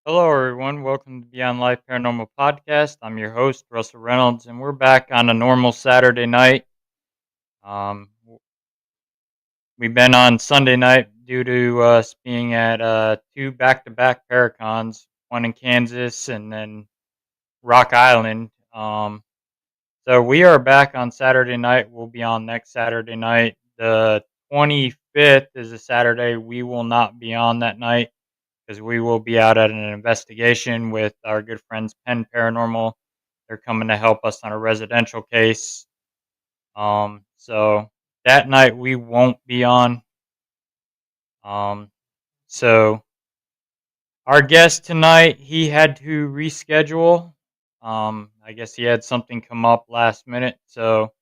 Hello, everyone. Welcome to Beyond Life Paranormal Podcast. I'm your host, Russell Reynolds, and we're back on a normal Saturday night. We've been on Sunday night due to us being at two back to back Paracons, one in Kansas and then Rock Island. So we are back on Saturday night. We'll be on next Saturday night. The 25th is a Saturday. We will not be on that night because we will be out at an investigation with our good friends Penn Paranormal. They're coming to help us on a residential case. So that night we won't be on. Um, so our guest tonight, he had to reschedule. I guess he had something come up last minute, so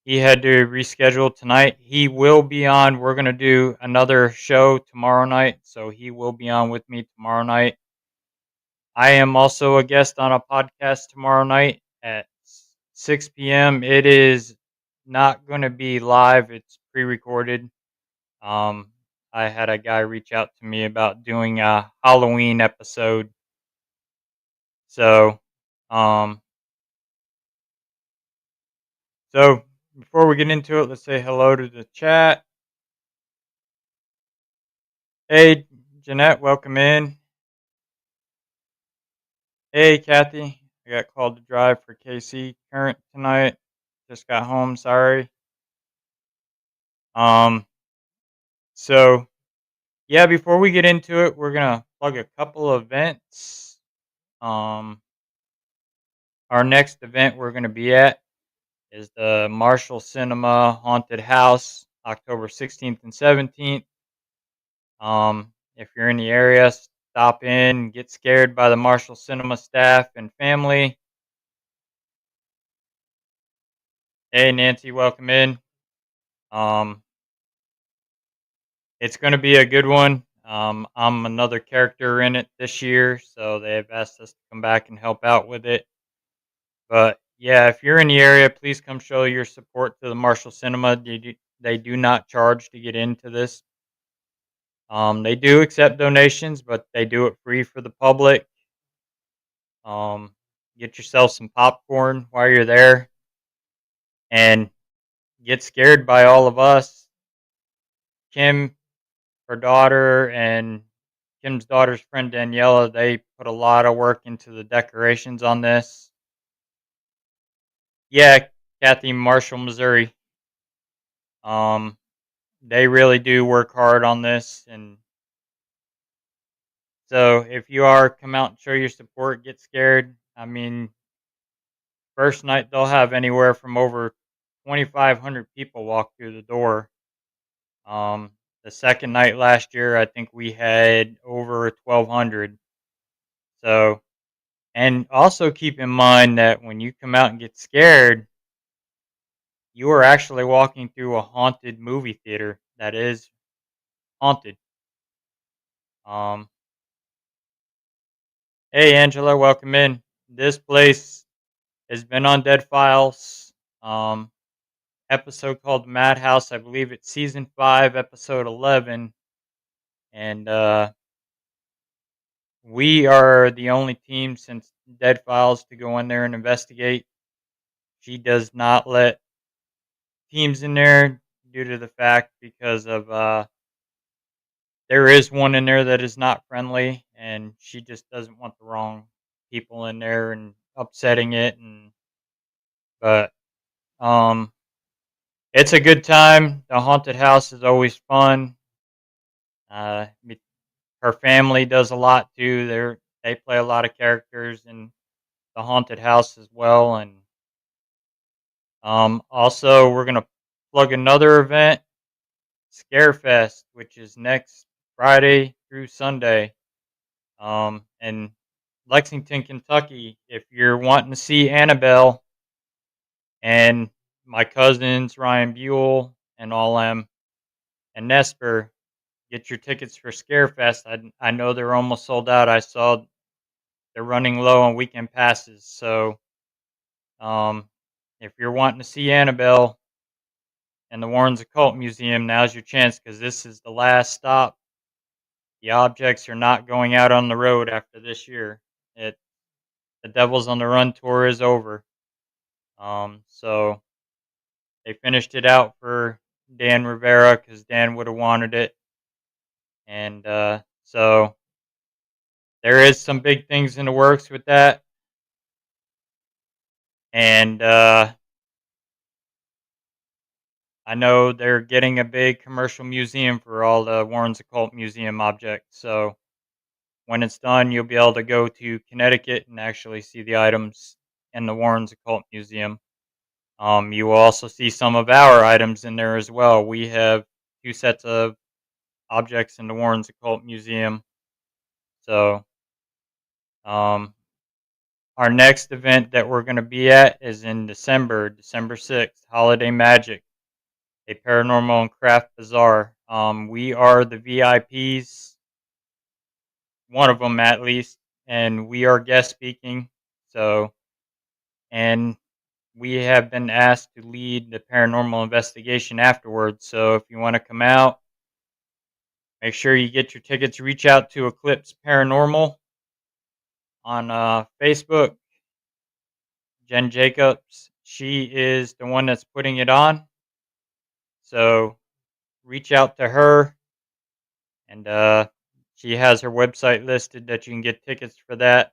he had to reschedule tonight. He will be on. We're gonna do another show tomorrow night, so he will be on with me tomorrow night. I am also a guest on a podcast tomorrow night at 6 p.m. It is not going to be live, it's pre recorded. Um, I had a guy reach out to me about doing a Halloween episode. So, um, so before we get into it, let's say hello to the chat. Hey, Jeanette, welcome in. Hey, Kathy, I got called to drive for KC Current tonight. Just got home, sorry. Um, so Yeah, before we get into it, we're gonna plug a couple of events. Um, our next event we're gonna be at is the Marshall Cinema Haunted House, October 16th and 17th. If you're in the area, stop in, get scared by the Marshall Cinema staff and family. Hey, Nancy, welcome in. Um, it's gonna be a good one. I'm another character in it this year, so they have asked us to come back and help out with it. But yeah, if you're in the area, please come show your support to the Marshall Cinema. They do not charge to get into this. They do accept donations, but they do it free for the public. Um, get yourself some popcorn while you're there and get scared by all of us. Kim, her daughter, and Kim's daughter's friend Daniela, they put a lot of work into the decorations on this. Yeah, Kathy, Marshall, Missouri. Um, they really do work hard on this, and so if you are, come out and show your support, get scared. I mean, first night they'll have anywhere from over 2,500 people walk through the door. um the second night last year, I think we had over 1,200. So, and also keep in mind that when you come out and get scared, you are actually walking through a haunted movie theater that is haunted. um Hey, Angela, welcome in. This place has been on Dead Files. Um, Episode called Madhouse. I believe it's season 5, episode 11, and we are the only team since Dead Files to go in there and investigate. She does not let teams in there due to the fact because of there is one in there that is not friendly, and she just doesn't want the wrong people in there and upsetting it. And but um it's a good time. The haunted house is always fun. Me Her family does a lot too. They play a lot of characters in the haunted house as well. And also we're gonna plug another event, Scarefest, which is next Friday through Sunday. In Lexington, Kentucky. If you're wanting to see Annabelle and my cousins Ryan Buell and all them and Nesper, get your tickets for Scarefest. I know they're almost sold out. I saw they're running low on weekend passes. So, um, if you're wanting to see Annabelle and the Warrens Occult Museum, now's your chance because this is the last stop. The objects are not going out on the road after this year. It The Devil's on the Run tour is over. So they finished it out for Dan Rivera because Dan would have wanted it, and so there is some big things in the works with that, and I know they're getting a big commercial museum for all the Warren's Occult Museum objects. So when it's done, you'll be able to go to Connecticut and actually see the items in the Warren's Occult Museum. You will also see some of our items in there as well. We have two sets of objects in the Warren's Occult Museum. So um, our next event that we're going to be at is in December, December 6th, Holiday Magic, a paranormal and craft bazaar. We are the VIPs, one of them at least, and we are guest speaking. So, and we have been asked to lead the paranormal investigation afterwards. So, if you want to come out, make sure you get your tickets. Reach out to Eclipse Paranormal on Facebook. Jen Jacobs, she is the one that's putting it on. So reach out to her, and she has her website listed that you can get tickets for that.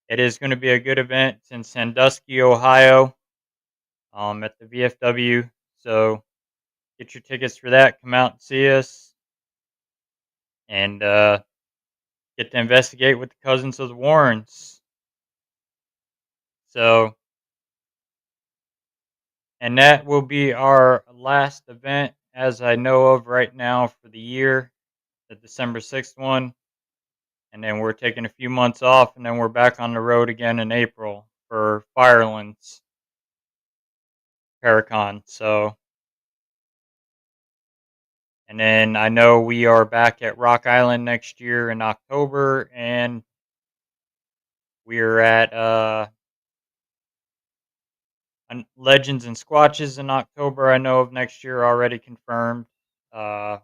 It is going to be a good event. It's in Sandusky, Ohio, at the VFW. So get your tickets for that. Come out and see us, and get to investigate with the cousins of the Warrens. So, and that will be our last event as I know of right now for the year, the December 6th one. And then we're taking a few months off, and then we're back on the road again in April for Firelands Paracon. So, and then I know we are back at Rock Island next year in October, and we're at Legends and Squatches in October. I know of next year already confirmed. Uh,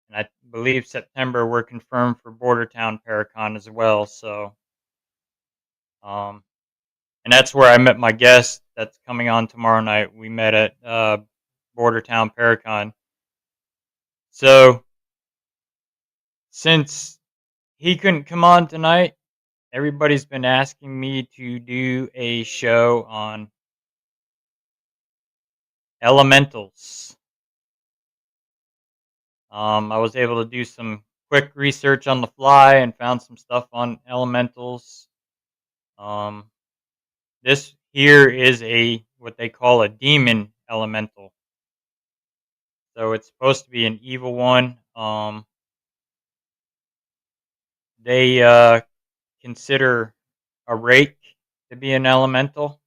and I believe September we're confirmed for Bordertown Paracon as well. So, um, and that's where I met my guest that's coming on tomorrow night. We met at Bordertown Paracon. So since he couldn't come on tonight, everybody's been asking me to do a show on elementals. I was able to do some quick research on the fly and found some stuff on elementals. Um, this here is a what they call a demon elemental. So it's supposed to be an evil one. They consider a rake to be an elemental.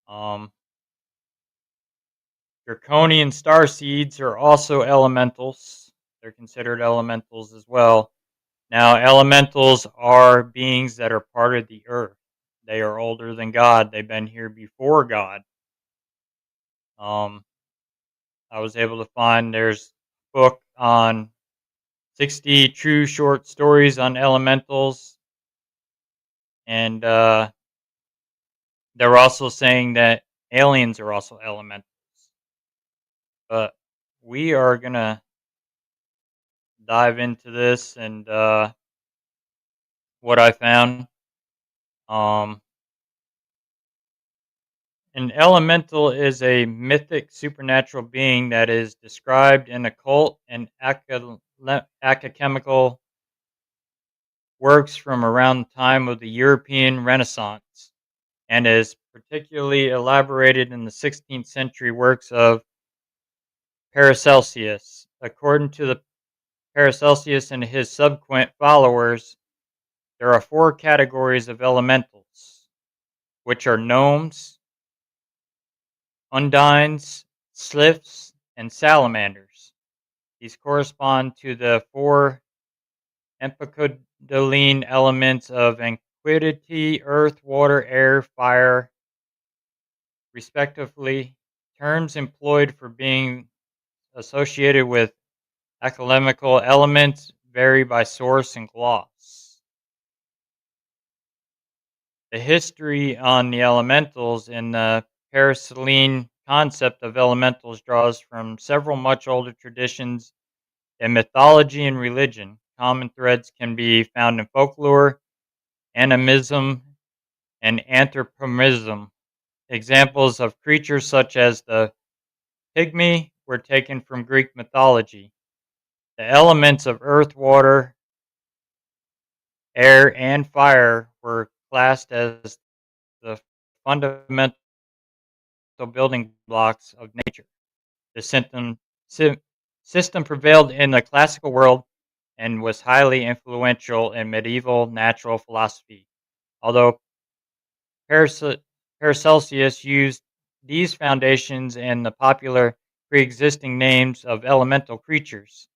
Um, Draconian star seeds are also elementals. They're considered elementals as well. Now, elementals are beings that are part of the earth. They are older than God. They've been here before God. Um, I was able to find there's a book on 60 true short stories on elementals, and they're also saying that aliens are also elementals. But we are gonna dive into this and what I found. Um, an elemental is a mythic supernatural being that is described in occult and alchemical works from around the time of the European Renaissance, and is particularly elaborated in the 16th century works of Paracelsus. According to the Paracelsus and his subsequent followers, there are four categories of elementals, which are gnomes, undines, sylphs, and salamanders. These correspond to the four empecodylene elements of antiquity, earth, water, air, fire, respectively, terms employed for being associated with Alchemical elements vary by source and gloss. The history on the elementals and the Paracelsian concept of elementals draws from several much older traditions in mythology and religion. Common threads can be found in folklore, animism, and anthropomorphism. Examples of creatures such as the pygmy were taken from Greek mythology. The elements of earth, water, air, and fire were classed as the fundamental building blocks of nature. The sy- system prevailed in the classical world and was highly influential in medieval natural philosophy. Although Parace- Paracelsus used these foundations and the popular pre-existing names of elemental creatures,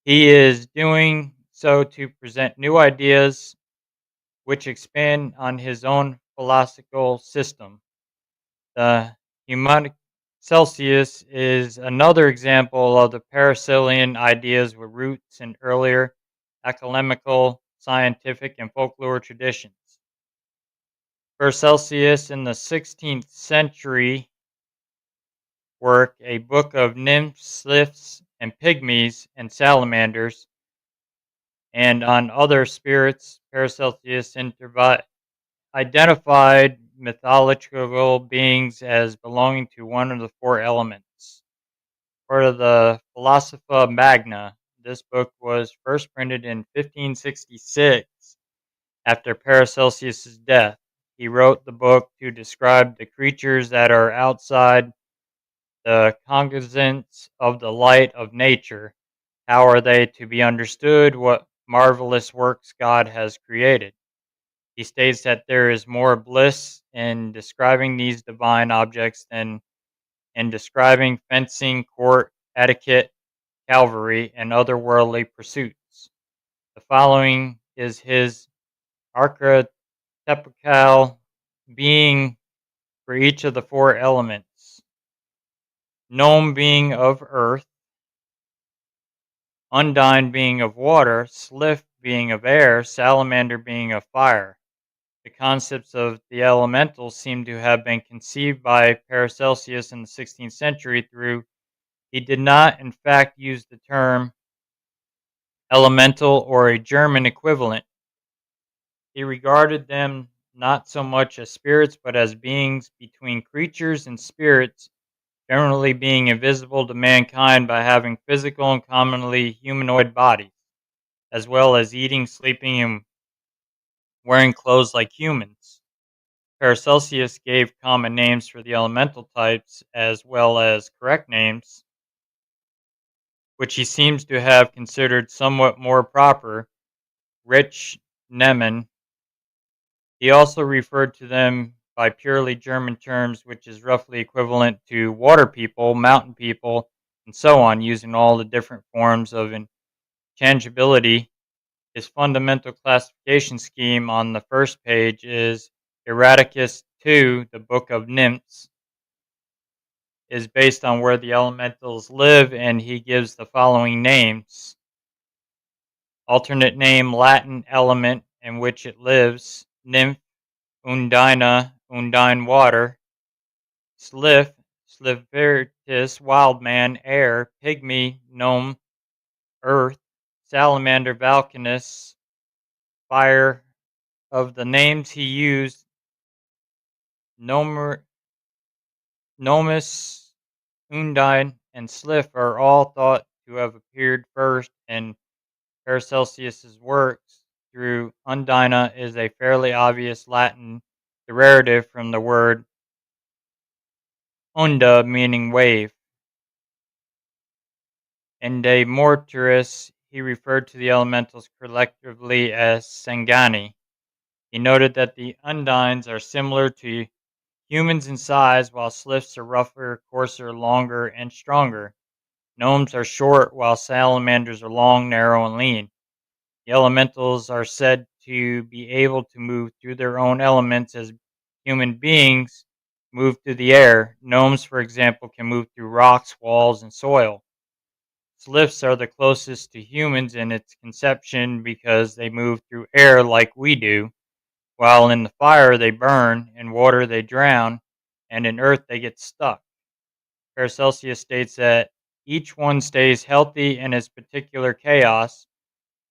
he is doing so to present new ideas which expand on his own philosophical system. The Humanic Celsius is another example of the Paracelsian ideas with roots in earlier academical, scientific, and folklore traditions. Paracelsus in the 16th century work, A Book of Nymphs, Sylphs, and Pygmies and Salamanders, and on other spirits, Paracelsus identified mythological beings as belonging to one of the four elements. Part of the Philosopha Magna, this book was first printed in 1566 after Paracelsus's death. He wrote the book to describe the creatures that are outside the cognizance of the light of nature. How are they to be understood? What marvelous works God has created. He states that there is more bliss in describing these divine objects than in describing fencing, court, etiquette, cavalry, and other worldly pursuits. The following is his archetypical being for each of the four elements: gnome being of earth, undine being of water, sylph being of air, salamander being of fire. The concepts of the elementals seem to have been conceived by Paracelsus in the 16th century through he did not in fact use the term elemental or a German equivalent. He regarded them not so much as spirits but as beings between creatures and spirits, generally being invisible to mankind by having physical and commonly humanoid bodies, as well as eating, sleeping, and wearing clothes like humans. Paracelsus gave common names for the elemental types as well as correct names, which he seems to have considered somewhat more proper, rich Nemen. He also referred to them by purely German terms, which is roughly equivalent to water people, mountain people, and so on, using all the different forms of intangibility. His fundamental classification scheme on the first page is Eradicus II, the Book of Nymphs, is based on where the elementals live, and he gives the following names. Alternate name Latin element in which it lives: nymph, undina, undine water; sylph, sylpheritis, wild man, air; pygmy, gnome, earth; salamander, volcanus, fire. Of the names he used, Nomer, Nomus, undine, and sylph are all thought to have appeared first in Paracelsus's works, through undina is a fairly obvious Latin derivative from the word unda, meaning wave. In De Mortuis, he referred to the elementals collectively as Sangani. He noted that the undines are similar to humans in size, while sylphs are rougher, coarser, longer, and stronger. Gnomes are short, while salamanders are long, narrow, and lean. The elementals are said to be able to move through their own elements as human beings move through the air. Gnomes, for example, can move through rocks, walls, and soil. lifts are the closest to humans in its conception because they move through air like we do, while in the fire they burn, in water they drown, and in earth they get stuck. Paracelsus states that each one stays healthy in his particular chaos,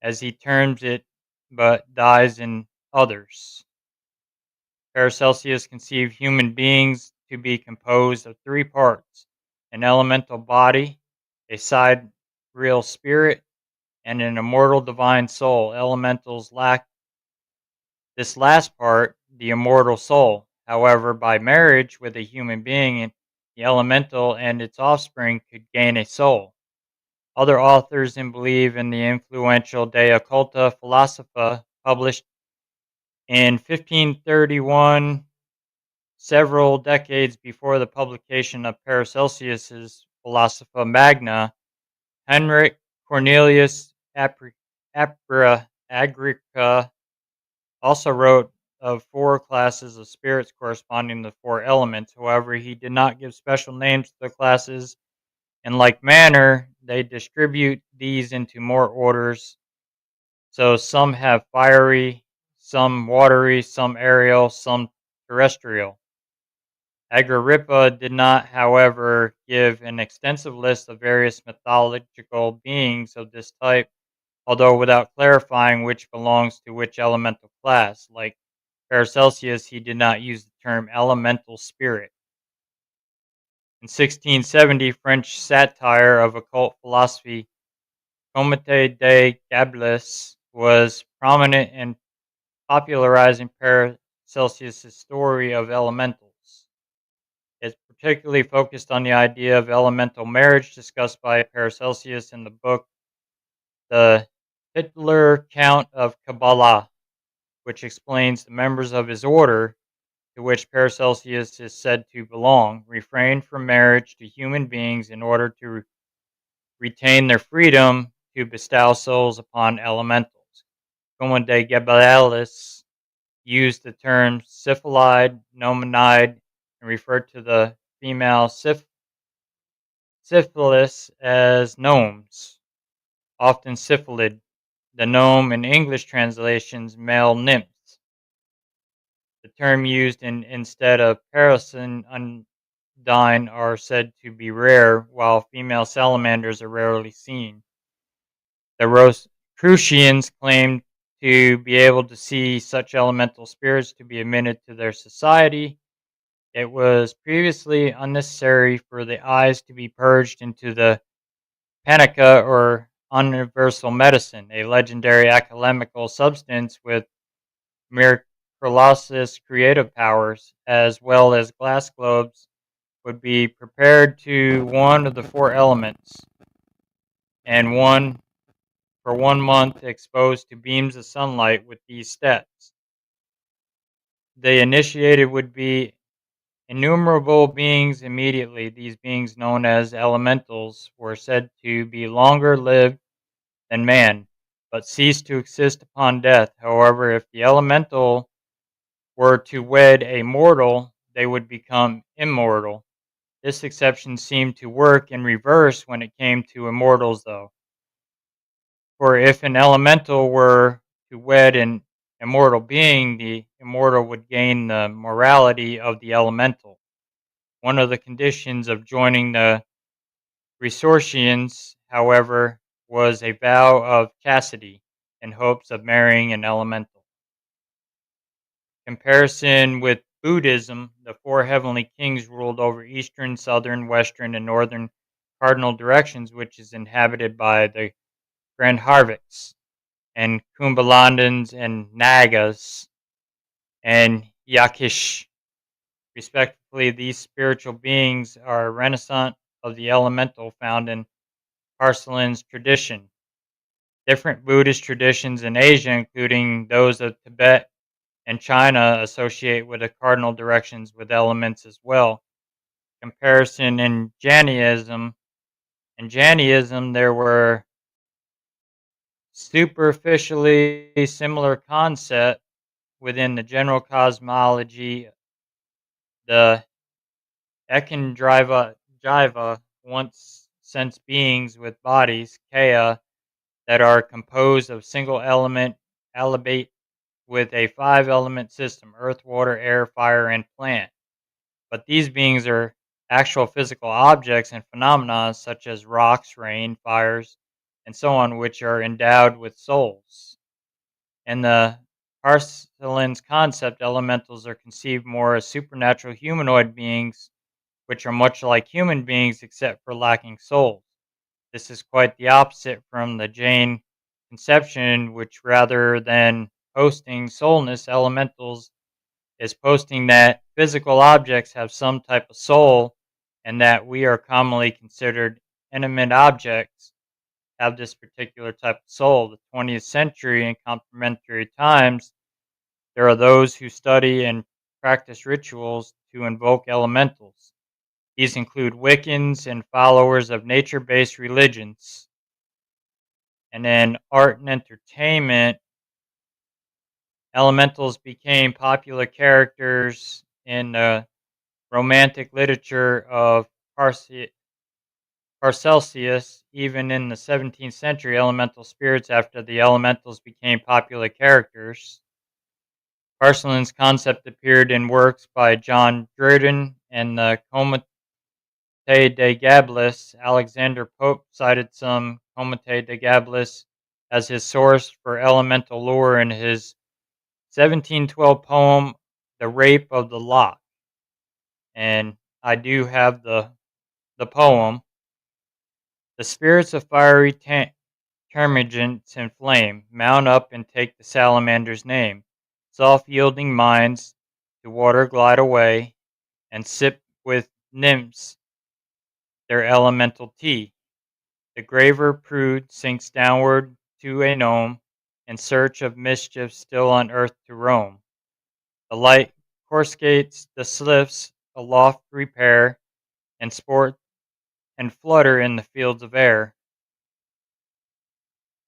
as he terms it, but dies in others. Paracelsus conceived human beings to be composed of three parts: an elemental body, a sidereal spirit, and an immortal divine soul. Elementals lack this last part, the immortal soul. However, by marriage with a human being, the elemental and its offspring could gain a soul. Other authors and believe in the influential De Occulta Philosopha, published in 1531, several decades before the publication of Paracelsus's Philosopha Magna. Henrik Cornelius Agrica also wrote of four classes of spirits corresponding to four elements. However, he did not give special names to the classes. In like manner, they distribute these into more orders. So some have fiery, some watery, some aerial, some terrestrial. Agrippa did not, however, give an extensive list of various mythological beings of this type, although without clarifying which belongs to which elemental class. Like Paracelsus, he did not use the term elemental spirit. In 1670, French satire of occult philosophy, Comte de Gablus, was prominent in popularizing Paracelsus' story of elementals. It's particularly focused on the idea of elemental marriage discussed by Paracelsus in the book The Titular Count of Kabbalah, which explains the members of his order, to which Paracelsus is said to belong, refrain from marriage to human beings in order to retain their freedom to bestow souls upon elementals. Como de Gabalis used the term syphilide, nominide, and referred to the female syphilis as gnomes, often syphilid. The gnome in English translations, male nymphs. The term used instead of paracin undine are said to be rare, while female salamanders are rarely seen. The Rosicrucians claimed to be able to see such elemental spirits to be admitted to their society. It was previously unnecessary for the eyes to be purged into the panica or universal medicine, a legendary alchemical substance with miraculous creative powers, as well as glass globes, would be prepared to one of the four elements, and one for 1 month exposed to beams of sunlight with these steps. The initiated would be innumerable beings immediately. These beings, known as elementals, were said to be longer lived than man, but ceased to exist upon death. However, if the elemental were to wed a mortal, they would become immortal. This exception seemed to work in reverse when it came to immortals, though. For if an elemental were to wed an immortal being, the immortal would gain the morality of the elemental. One of the conditions of joining the Resortians, however, was a vow of chastity in hopes of marrying an elemental. Comparison with Buddhism, the four heavenly kings ruled over eastern, southern, western, and northern cardinal directions, which is inhabited by the Grandharviks and Kumbhalandans and Nagas and Yakish. Respectively, these spiritual beings are reminiscent of the elemental found in Parsalan's tradition. Different Buddhist traditions in Asia, including those of Tibet and China, associate with the cardinal directions with elements as well. Comparison in Jainism. In Jainism, there were superficially similar concepts within the general cosmology. The Jiva, once sense beings with bodies, kaya, that are composed of single element alibate with a five element system: earth, water, air, fire, and plant. But these beings are actual physical objects and phenomena such as rocks, rain, fires, and so on, which are endowed with souls. In the Parselin's concept, elementals are conceived more as supernatural humanoid beings, which are much like human beings except for lacking souls. This is quite the opposite from the Jain conception, which rather than posting soulness, elementals is posting that physical objects have some type of soul and that we are commonly considered inanimate objects have this particular type of soul. The 20th century and contemporary times, there are those who study and practice rituals to invoke elementals. These include Wiccans and followers of nature based religions. And then art and entertainment, elementals became popular characters in the romantic literature of Paracelsus. Even in the 17th century, elemental spirits, after the elementals became popular characters. Parsons's concept appeared in works by John Dryden and the Comte de Gablis. Alexander Pope cited some Comte de Gablis as his source for elemental lore in his 1712 poem, The Rape of the Lock. And I do have the poem. The spirits of fiery termagants and flame mount up and take the salamander's name. Soft yielding minds to water glide away and sip with nymphs their elemental tea. The graver prude sinks downward to a gnome in search of mischief still on earth to roam. The light coruscates the sliffs aloft repair and sport and flutter in the fields of air.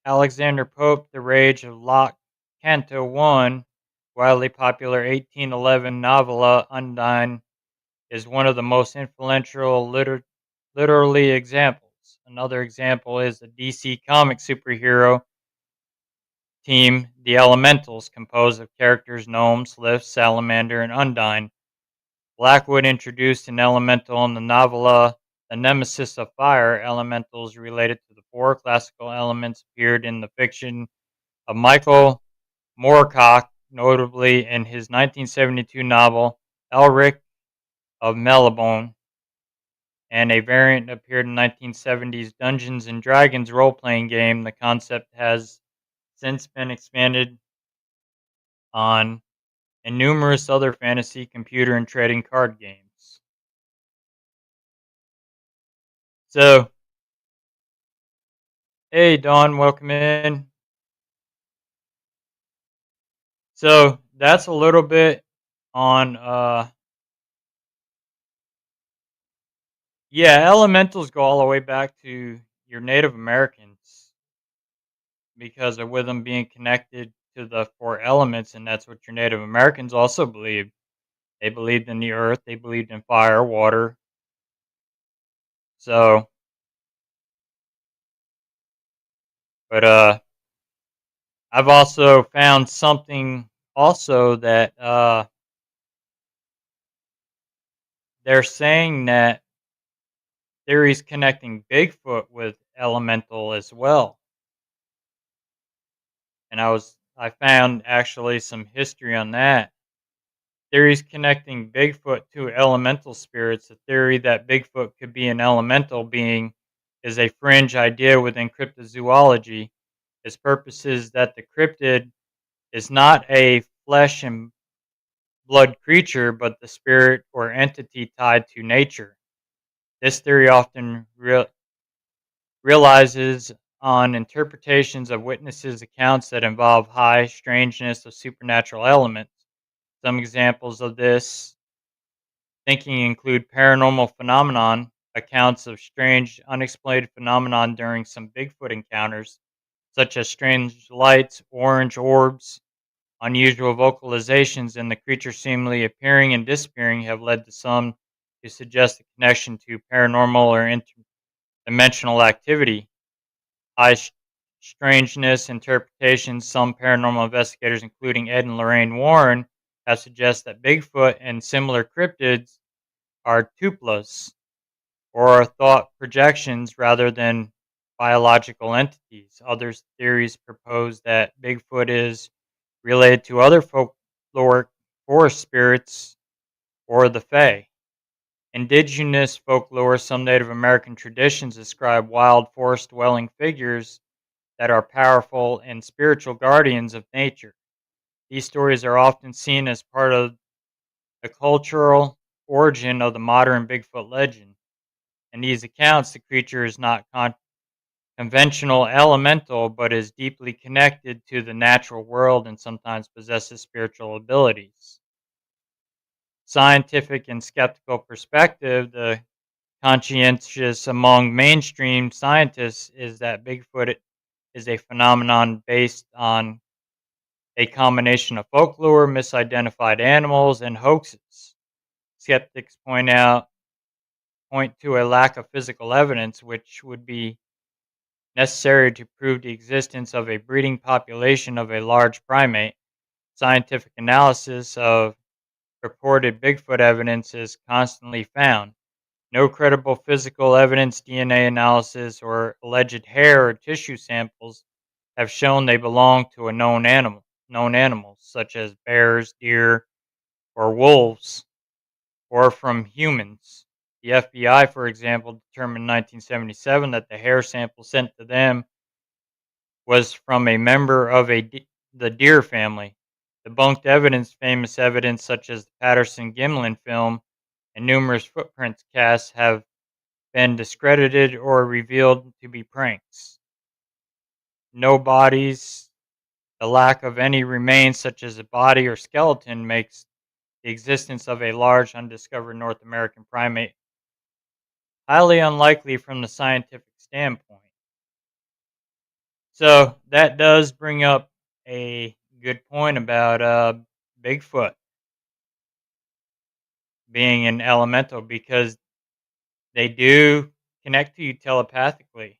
Alexander Pope, The Rage of Loch, Canto 1, widely popular 1811 novella Undine, is one of the most influential literary examples. Another example is the DC comic superhero team, the Elementals, composed of characters Gnome, Sliff, Salamander, and Undine. Blackwood introduced an elemental in the novella The Nemesis of Fire. Elementals related to the four classical elements appeared in the fiction of Michael Moorcock, notably in his 1972 novel Elric of Melbourne, and a variant appeared in 1970's Dungeons and Dragons role-playing game. The concept has since been expanded on in numerous other fantasy, computer, and trading card games. So, hey Don, welcome in. So that's a little bit on yeah, elementals go all the way back to your Native Americans because of with them being connected to the four elements, and that's what your Native Americans also believed. They believed in the earth, they believed in fire, water. So, but I've also found something also that they're saying that theories connecting Bigfoot with elemental as well. And I found actually some history on that. Theories connecting Bigfoot to elemental spirits. The theory that Bigfoot could be an elemental being is a fringe idea within cryptozoology. Its purpose is that the cryptid is not a flesh and blood creature, but the spirit or entity tied to nature. This theory often realizes on interpretations of witnesses' accounts that involve high strangeness of supernatural elements. Some examples of this thinking include paranormal phenomenon, accounts of strange, unexplained phenomenon during some Bigfoot encounters, such as strange lights, orange orbs, unusual vocalizations, and the creature seemingly appearing and disappearing have led to some to suggest a connection to paranormal or dimensional activity, high strangeness interpretations. Some paranormal investigators, including Ed and Lorraine Warren, have suggested that Bigfoot and similar cryptids are tuplas, or thought projections rather than biological entities. Other theories propose that Bigfoot is related to other folkloric forest spirits or the Fae. Indigenous folklore, some Native American traditions describe wild forest dwelling figures that are powerful and spiritual guardians of nature. These stories are often seen as part of the cultural origin of the modern Bigfoot legend. In these accounts, the creature is not conventional elemental, but is deeply connected to the natural world and sometimes possesses spiritual abilities. Scientific and skeptical perspective, the conscientious among mainstream scientists is that Bigfoot is a phenomenon based on a combination of folklore, misidentified animals, and hoaxes. Skeptics point to a lack of physical evidence, which would be necessary to prove the existence of a breeding population of a large primate. Scientific analysis of reported Bigfoot evidence is constantly found. No credible physical evidence, DNA analysis, or alleged hair or tissue samples have shown they belong to a known animals such as bears, deer, or wolves, or from humans. The FBI, for example, determined in 1977 that the hair sample sent to them was from a member of the deer family. Debunked evidence, famous evidence such as the Patterson Gimlin film and numerous footprints casts have been discredited or revealed to be pranks. No bodies, the lack of any remains such as a body or skeleton makes the existence of a large undiscovered North American primate highly unlikely from the scientific standpoint. So that does bring up a good point about Bigfoot being an elemental because they do connect to you telepathically.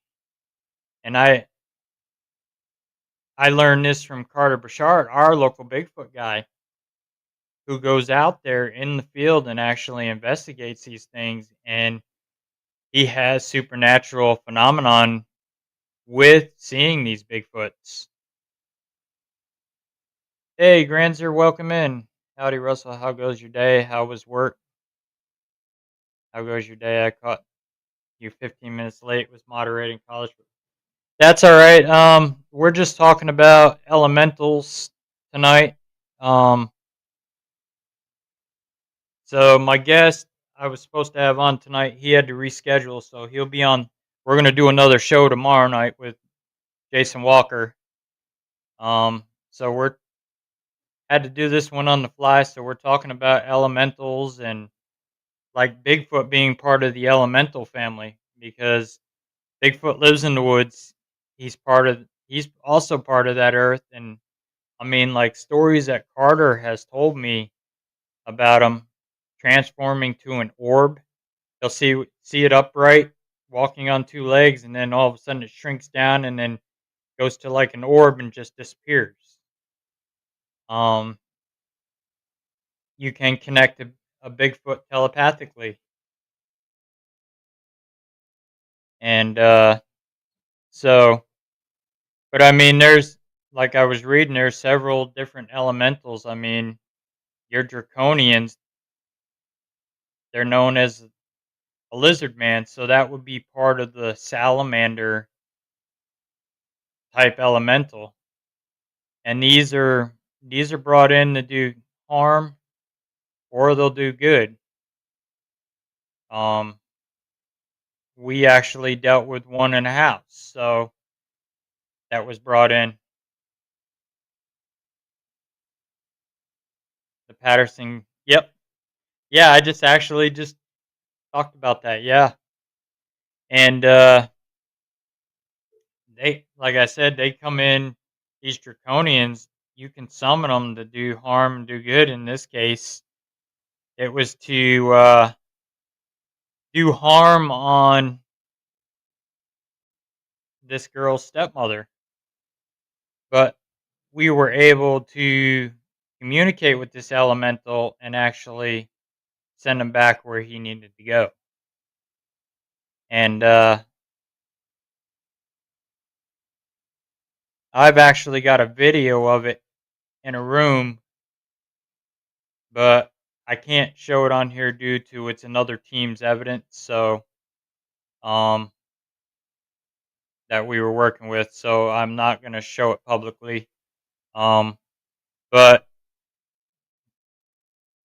And I learned this from Carter Bouchard, our local Bigfoot guy, who goes out there in the field and actually investigates these things. And he has supernatural phenomenon with seeing these Bigfoots. Hey, Granzer, welcome in. Howdy, Russell. How goes your day? How was work? How goes your day? I caught you 15 minutes late. Was moderating college. That's all right. We're just talking about elementals tonight. Um, so my guest I was supposed to have on tonight, he had to reschedule, so he'll be on. We're gonna do another show tomorrow night with Jason Walker. So we're had to do this one on the fly. So we're talking about elementals and like Bigfoot being part of the elemental family because Bigfoot lives in the woods. He's also part of that earth, and I mean like stories that Carter has told me about him transforming to an orb. He'll see it upright, walking on two legs, and then all of a sudden it shrinks down and then goes to like an orb and just disappears. Um, you can connect a Bigfoot telepathically, and so but I mean, there's like I was reading, there's several different elementals. I mean, your draconians, they're known as a lizard man, so that would be part of the salamander type elemental. And these are brought in to do harm or they'll do good. Um, we actually dealt with one in a house, so that was brought in. The Patterson. Yep. Yeah, I just actually just talked about that. Yeah, and they, like I said, they come in. These draconians, you can summon them to do harm and do good. In this case, it was to do harm on this girl's stepmother. But we were able to communicate with this elemental and actually send him back where he needed to go. And I've actually got a video of it in a room, but I can't show it on here due to it's another team's evidence. So um, that we were working with, so I'm not going to show it publicly. Um, but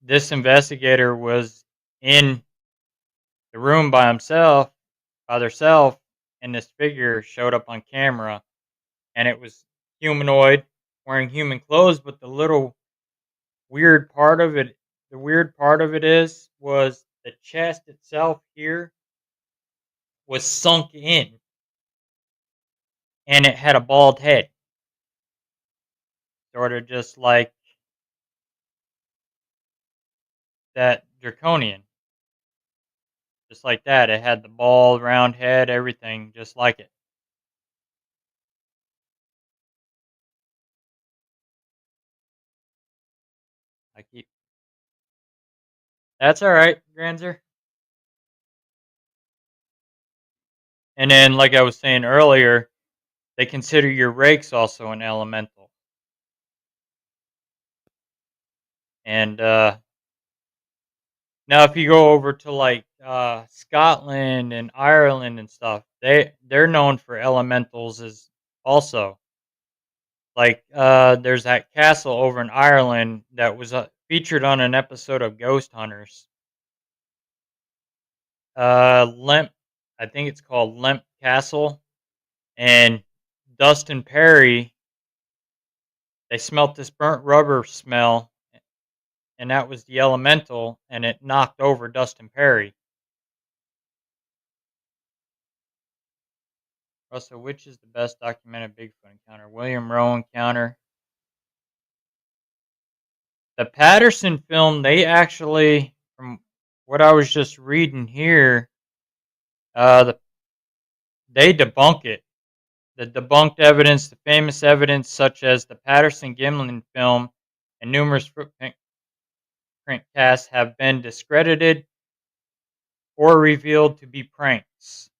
this investigator was in the room by themselves, and this figure showed up on camera, and it was humanoid, wearing human clothes. But weird part of it, the weird part of it was the chest itself here was sunk in, and it had a bald head, sort of just like that draconian. Just like that, it had the bald, round head, everything just like it. I keep That's all right, Granzer. And then, like I was saying earlier, they consider your rakes also an elemental. And now, if you go over to like Scotland and Ireland and stuff, they're known for elementals as also. Like there's that castle over in Ireland that was featured on an episode of Ghost Hunters. Lemp, I think it's called Lemp Castle, and Dustin Perry. They smelt this burnt rubber smell, and that was the elemental, and it knocked over Dustin Perry. Russell, which is the best documented Bigfoot encounter? William Rowe encounter. The Patterson film, they actually, from what I was just reading here, the, they debunk it. The debunked evidence, the famous evidence such as the Patterson Gimlin film and numerous footprint casts have been discredited or revealed to be pranks.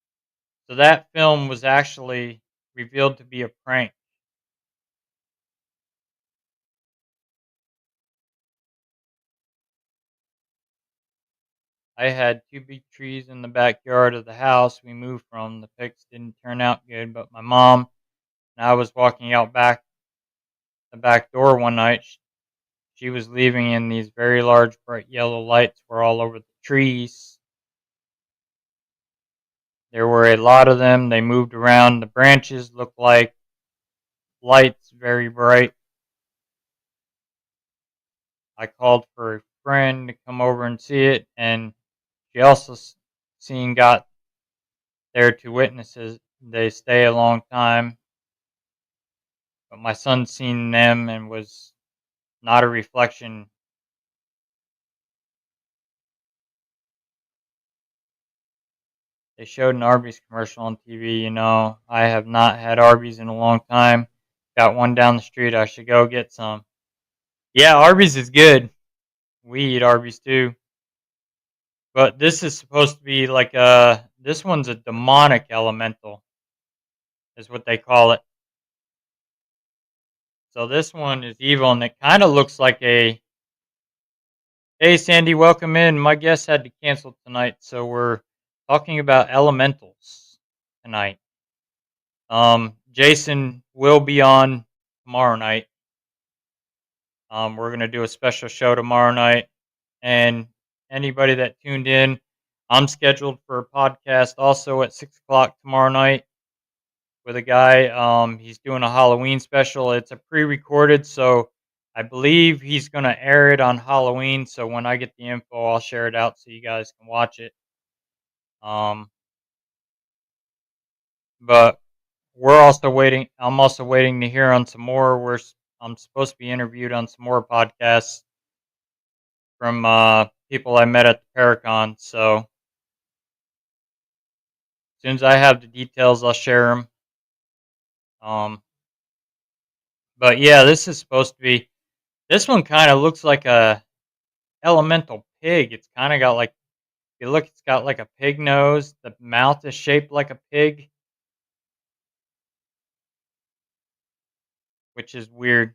So that film was actually revealed to be a prank. I had two big trees in the backyard of the house we moved from. The pics didn't turn out good, but my mom and I was walking out the back door one night. She was leaving, and these very large, bright yellow lights were all over the trees. There were a lot of them. They moved around. The branches looked like lights, very bright. I called for a friend to come over and see it, and she also got there to witnesses. They stay a long time, but my son seen them and was not a reflection. They showed an Arby's commercial on TV. I have not had Arby's in a long time. Got one down the street. I should go get some. Yeah, Arby's is good. We eat Arby's too. But this is supposed to be like this one's a demonic elemental, is what they call it. So this one is evil, and it kind of looks like a. Hey, Sandy, welcome in. My guest had to cancel tonight, so we're talking about elementals tonight. Jason will be on tomorrow night. We're gonna do a special show tomorrow night, and anybody that tuned in, I'm scheduled for a podcast also at 6 o'clock tomorrow night with a guy. He's doing a Halloween special. It's a pre-recorded, so I believe he's gonna air it on Halloween. So when I get the info, I'll share it out so you guys can watch it. Um, but we're also waiting. I'm also waiting to hear on some more. I'm supposed to be interviewed on some more podcasts from people I met at the Paracon. So as soon as I have the details, I'll share them. Um, but yeah, this is supposed to be. This one kind of looks like a elemental pig. It's kind of got like you look. It's got like a pig nose. The mouth is shaped like a pig, which is weird.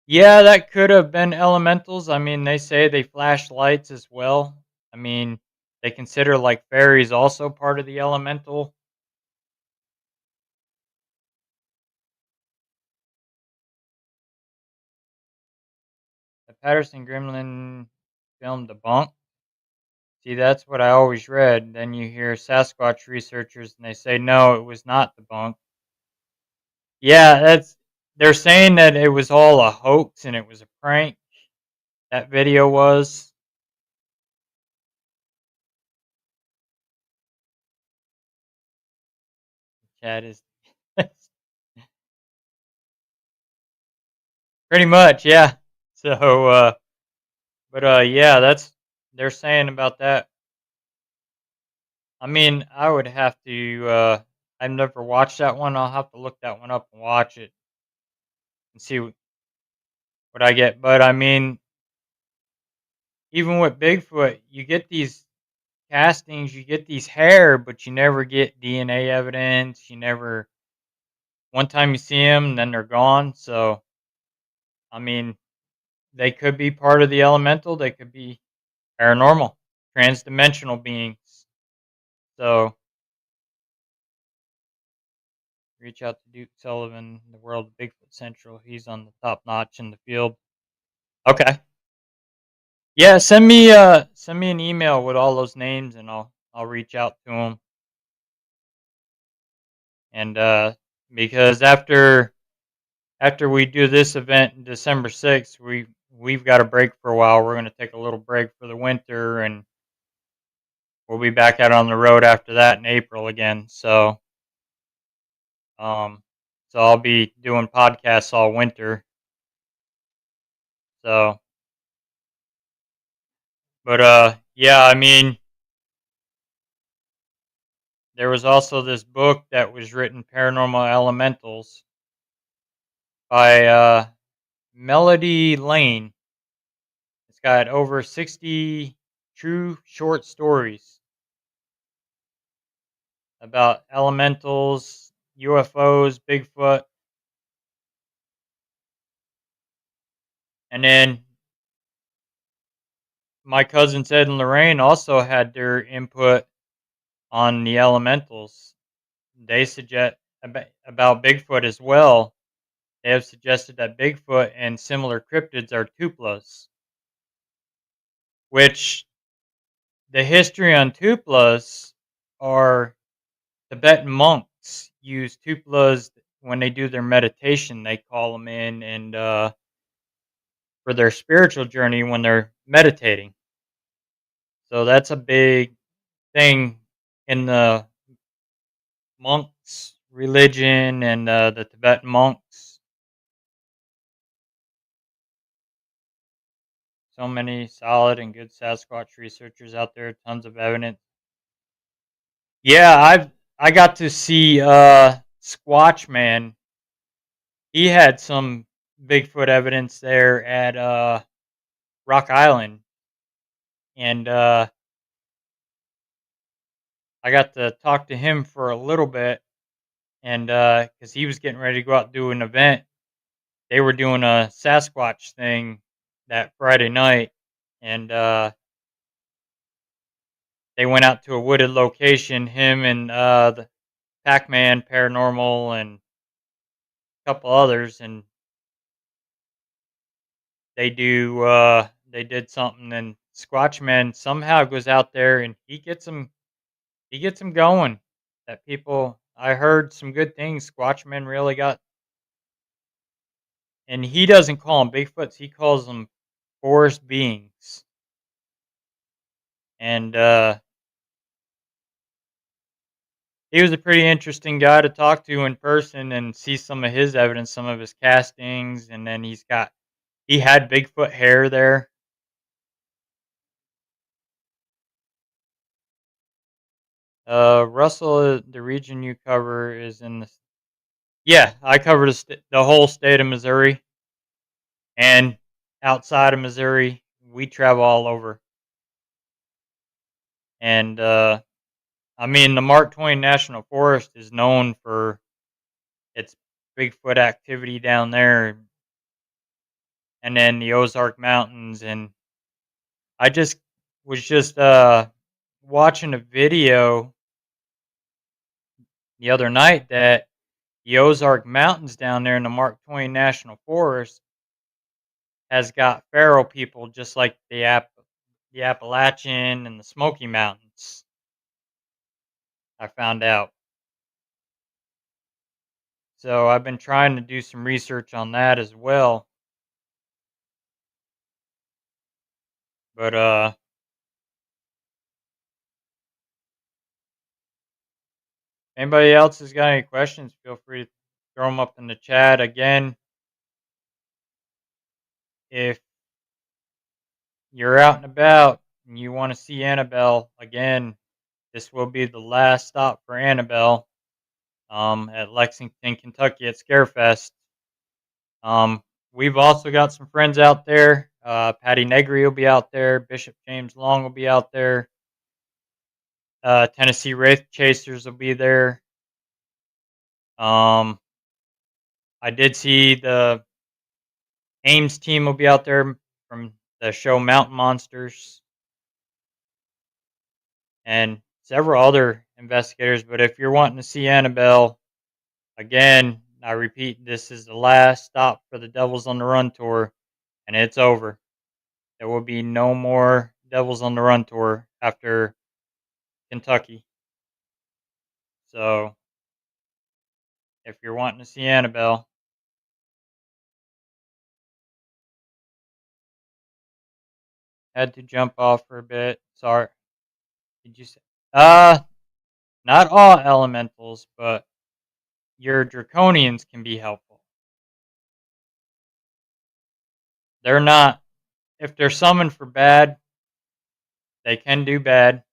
Yeah, that could have been elementals. I mean, they say they flash lights as well. I mean, they consider like fairies also part of the elemental. The Patterson Gremlin film debunked. See, that's what I always read. Then you hear Sasquatch researchers and they say no, it was not debunked. Yeah, that's they're saying that it was all a hoax and it was a prank. That video was. Chat is pretty much, yeah. So, but yeah, that's they're saying about that. I mean, I would have to. I've never watched that one. I'll have to look that one up and watch it and see what I get. But I mean, even with Bigfoot, you get these castings, you get these hair, but you never get DNA evidence. You never. One time you see them, then they're gone. So, I mean, they could be part of the elemental. They could be paranormal, transdimensional beings. So, reach out to Duke Sullivan, the world of Bigfoot Central. He's on the top notch in the field. Okay. Yeah, send me an email with all those names and I'll reach out to them and because after we do this event December 6th, we've got a break for a while. We're going to take a little break for the winter and we'll be back out on the road after that in April again. Um so I'll be doing podcasts all winter. So, but yeah, I mean, there was also this book that was written, Paranormal Elementals, by Melody Lane. It's got over 60 true short stories about elementals, UFOs, Bigfoot, and then my cousins Ed and Lorraine also had their input on the elementals. They suggest about Bigfoot as well. They have suggested that Bigfoot and similar cryptids are tuplas, which the history on tuplas are Tibetan monks use tuplas when they do their meditation. They call them in and for their spiritual journey when they're meditating. So that's a big thing in the monks' religion and the Tibetan monks. So many solid and good Sasquatch researchers out there. Tons of evidence. Yeah, I got to see Squatch Man. He had some Bigfoot evidence there at Rock Island, and I got to talk to him for a little bit, and because he was getting ready to go out and do an event, they were doing a Sasquatch thing that Friday night, and they went out to a wooded location. Him and the Pac-Man, Paranormal, and a couple others, and they did something, and Squatchman somehow goes out there and he gets them going. That people I heard some good things. Squatchman really got, and he doesn't call them Bigfoots. He calls them forest beings. And he was a pretty interesting guy to talk to in person and see some of his evidence, some of his castings, and then he had Bigfoot hair there. Russell, the region you cover is in the. Yeah, I cover the whole state of Missouri, and outside of Missouri, we travel all over. And I mean, the Mark Twain National Forest is known for its Bigfoot activity down there, and then the Ozark Mountains. And I just was just watching a video the other night that the Ozark Mountains down there in the Mark Twain National Forest has got feral people just like the Appalachian and the Smoky Mountains. I found out. So I've been trying to do some research on that as well. But anybody else has got any questions, feel free to throw them up in the chat. Again, if you're out and about and you want to see Annabelle again, this will be the last stop for Annabelle at Lexington, Kentucky at Scarefest. We've also got some friends out there. Patty Negri will be out there. Bishop James Long will be out there. Tennessee Wraith Chasers will be there. I did see the Ames team will be out there from the show Mountain Monsters and several other investigators. But if you're wanting to see Annabelle, again, I repeat, this is the last stop for the Devils on the Run tour, and it's over. There will be no more Devils on the Run tour after Kentucky. So if you're wanting to see Annabelle, had to jump off for a bit. Sorry. Did you say? Uh, Not all elementals, but your draconians can be helpful. They're not, if they're summoned for bad, they can do bad,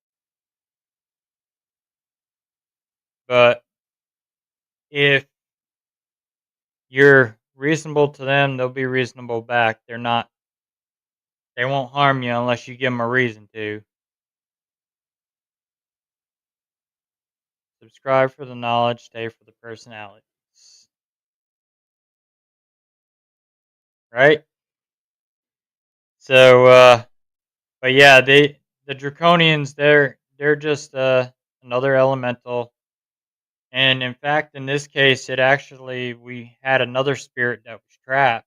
but if you're reasonable to them, they'll be reasonable back. They won't harm you unless you give them a reason to. Subscribe for the knowledge, stay for the personalities. Right? So, but yeah, the draconians, they're just another elemental. And in fact, in this case, we had another spirit that was trapped.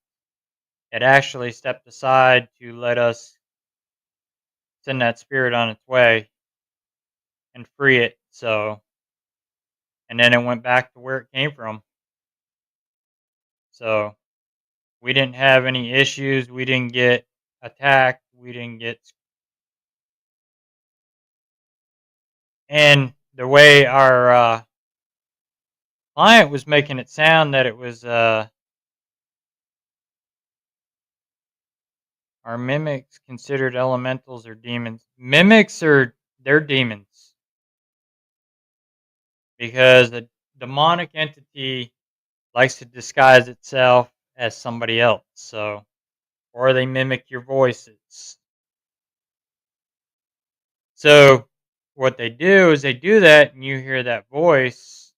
It actually stepped aside to let us send that spirit on its way and free it. So, and then it went back to where it came from. So, we didn't have any issues. We didn't get attacked. We didn't get. And the way our client was making it sound that it was are mimics considered elementals or demons? Mimics they're demons because a demonic entity likes to disguise itself as somebody else. So, or they mimic your voices. So, what they do is they do that, and you hear that voice.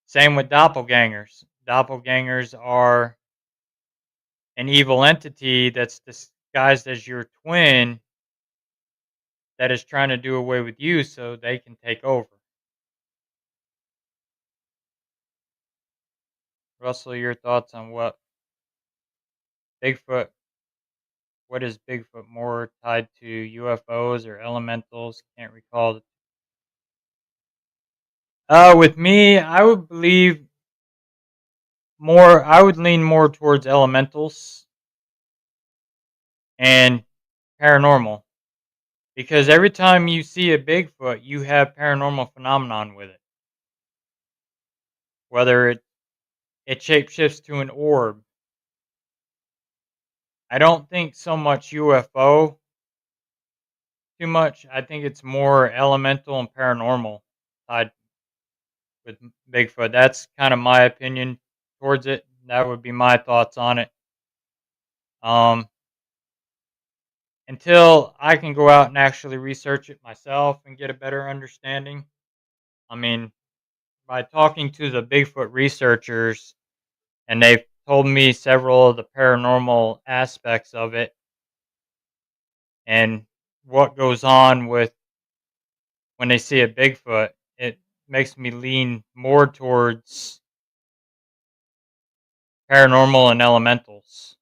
Same with doppelgangers. Doppelgangers are an evil entity that's disguised as your twin that is trying to do away with you so they can take over. Russell, your thoughts on Bigfoot? What is Bigfoot more tied to, UFOs or elementals? Can't recall. With me, I would lean more towards elementals and paranormal because every time you see a Bigfoot, you have paranormal phenomenon with it. Whether it shapeshifts to an orb. I don't think so much UFO too much. I think it's more elemental and paranormal tied with Bigfoot. That's kind of my opinion towards it. That would be my thoughts on it. Um, until I can go out and actually research it myself and get a better understanding. I mean, by talking to the Bigfoot researchers, and they've told me several of the paranormal aspects of it and what goes on with when they see a Bigfoot, it makes me lean more towards paranormal and elementals.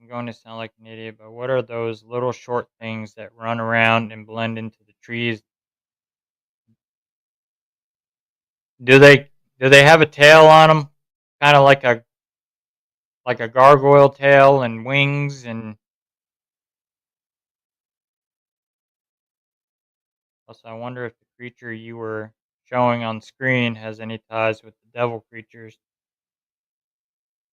I'm going to sound like an idiot, but what are those little short things that run around and blend into the trees? Do they have a tail on them? Kind of like a gargoyle tail and wings and also I wonder if the creature you were showing on screen has any ties with the devil creatures.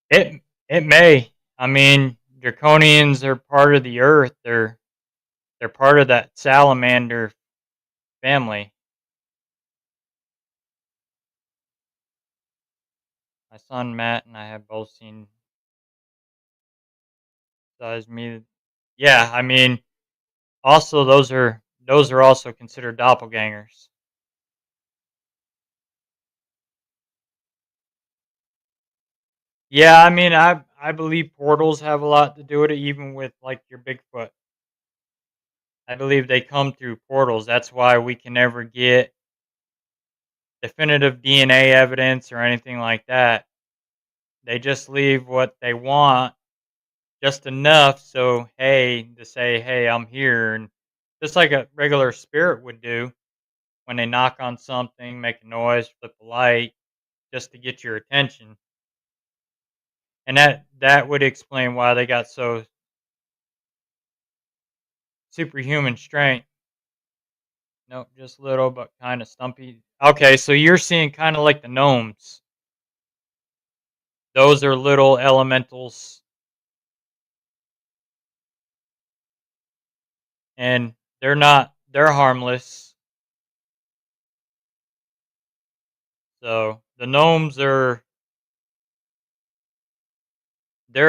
It may. I mean, draconians are part of the earth. They're part of that salamander family. My son Matt and I have both seen size me. Yeah, I mean, also those are also considered doppelgangers. Yeah, I mean, I believe portals have a lot to do with it, even with like your Bigfoot. I believe they come through portals. That's why we can never get definitive DNA evidence or anything like that. They just leave what they want, just enough so hey to say, hey, I'm here, and just like a regular spirit would do when they knock on something, make a noise, flip a light, just to get your attention. And that would explain why they got so superhuman strength. Nope, just little but kind of stumpy. Okay, so you're seeing kind of like the gnomes. Those are little elementals, and they're harmless. So the gnomes they're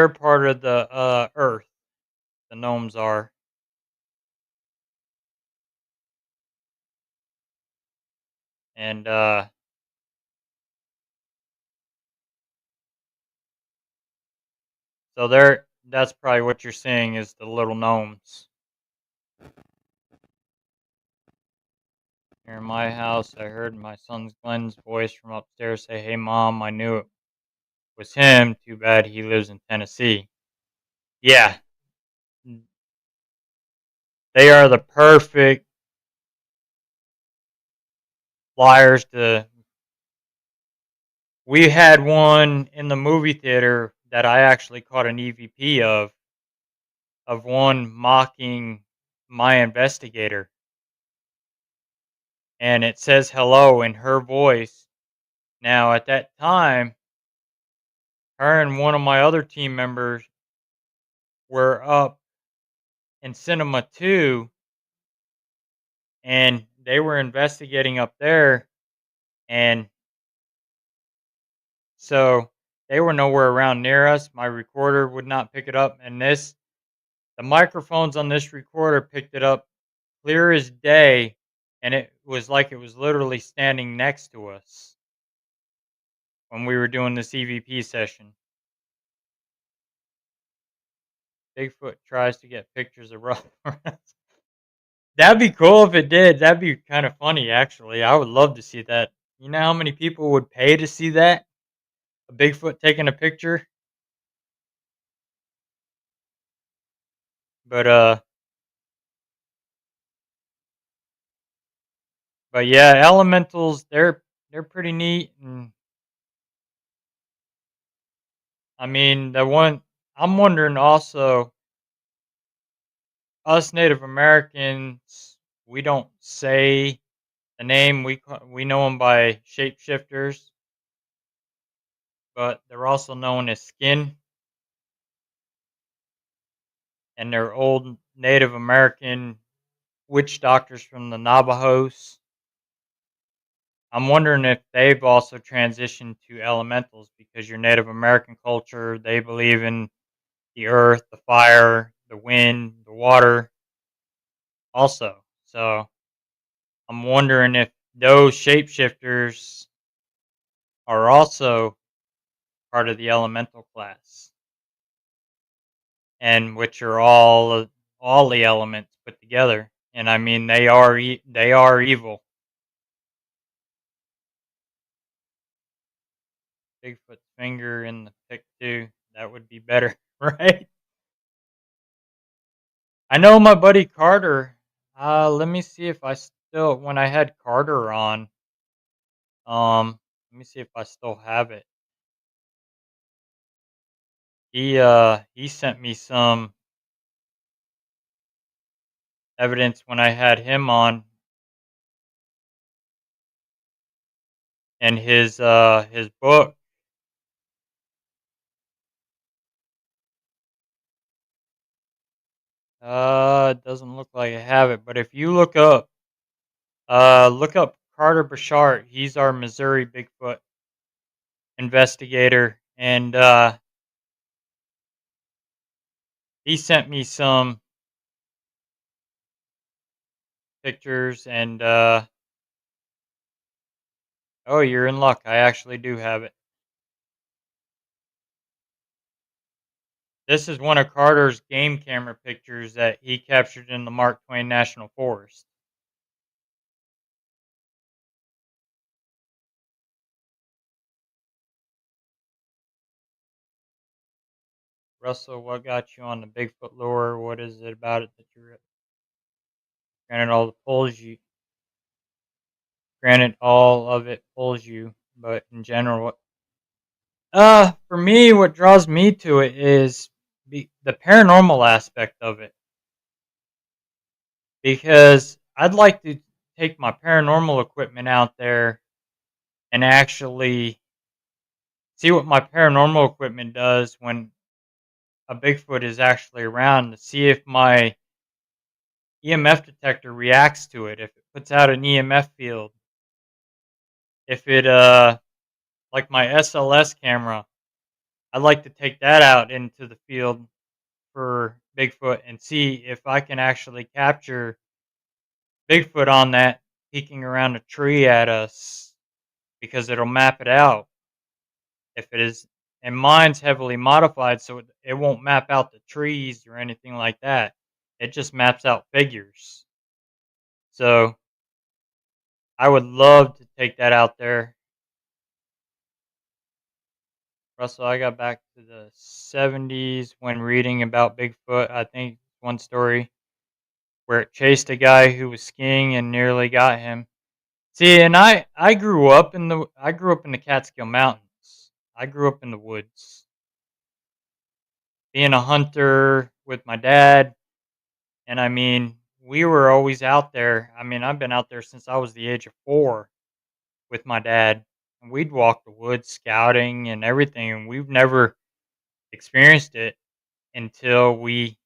part of the earth. The gnomes are, and so that's probably what you're seeing is the little gnomes. Here in my house, I heard my son's Glenn's voice from upstairs say, "Hey, mom, I knew it was him. Too bad he lives in Tennessee." Yeah, they are the perfect flyers to. We had one in the movie theater that I actually caught an EVP of one mocking my investigator, and it says hello in her voice. Now, at that time, her and one of my other team members were up in Cinema 2, and they were investigating up there, and so they were nowhere around near us. My recorder would not pick it up, and the microphones on this recorder picked it up clear as day, and it was like it was literally standing next to us when we were doing this EVP session. Bigfoot tries to get pictures of rough. That'd be cool if it did. That'd be kind of funny, actually. I would love to see that. You know how many people would pay to see that? A Bigfoot taking a picture? But but yeah, elementals they're pretty neat, and I mean the one I'm wondering also, us Native Americans, we don't say the name. We know them by shapeshifters, but they're also known as skin. and they're old Native American witch doctors from the Navajos. I'm wondering if they've also transitioned to elementals because your Native American culture, they believe in the earth, the fire, the wind, the water also. So I'm wondering if those shapeshifters are also part of the elemental class, and which are all the elements put together. And I mean, they are evil. Bigfoot's finger in the pic too. That would be better, right? I know my buddy Carter. Let me see if I still when I had Carter on. Let me see if I still have it. He sent me some evidence when I had him on, and his book. It doesn't look like I have it, but if you look up Carter Bashart. He's our Missouri Bigfoot investigator, and he sent me some pictures. And oh, you're in luck. I actually do have it. This is one of Carter's game camera pictures that he captured in the Mark Twain National Forest. Russell, what got you on the Bigfoot lore? What is it about it that you're granted all the pulls you granted all of it pulls you, but in general what for me what draws me to it is the paranormal aspect of it, because I'd like to take my paranormal equipment out there and actually see what my paranormal equipment does when a Bigfoot is actually around, to see if my EMF detector reacts to it, if it puts out an EMF field, if it like my SLS camera, I'd like to take that out into the field for Bigfoot and see if I can actually capture Bigfoot on that peeking around a tree at us, because it'll map it out if it is. And mine's heavily modified, so it won't map out the trees or anything like that. It just maps out figures. So I would love to take that out there. Russell, I got back to the 70s when reading about Bigfoot. I think one story where it chased a guy who was skiing and nearly got him. See, and I grew up in the Catskill Mountains. I grew up in the woods, being a hunter with my dad, and I mean, we were always out there. I mean, I've been out there since I was the age of 4 with my dad, and we'd walk the woods scouting and everything, and we've never experienced it until we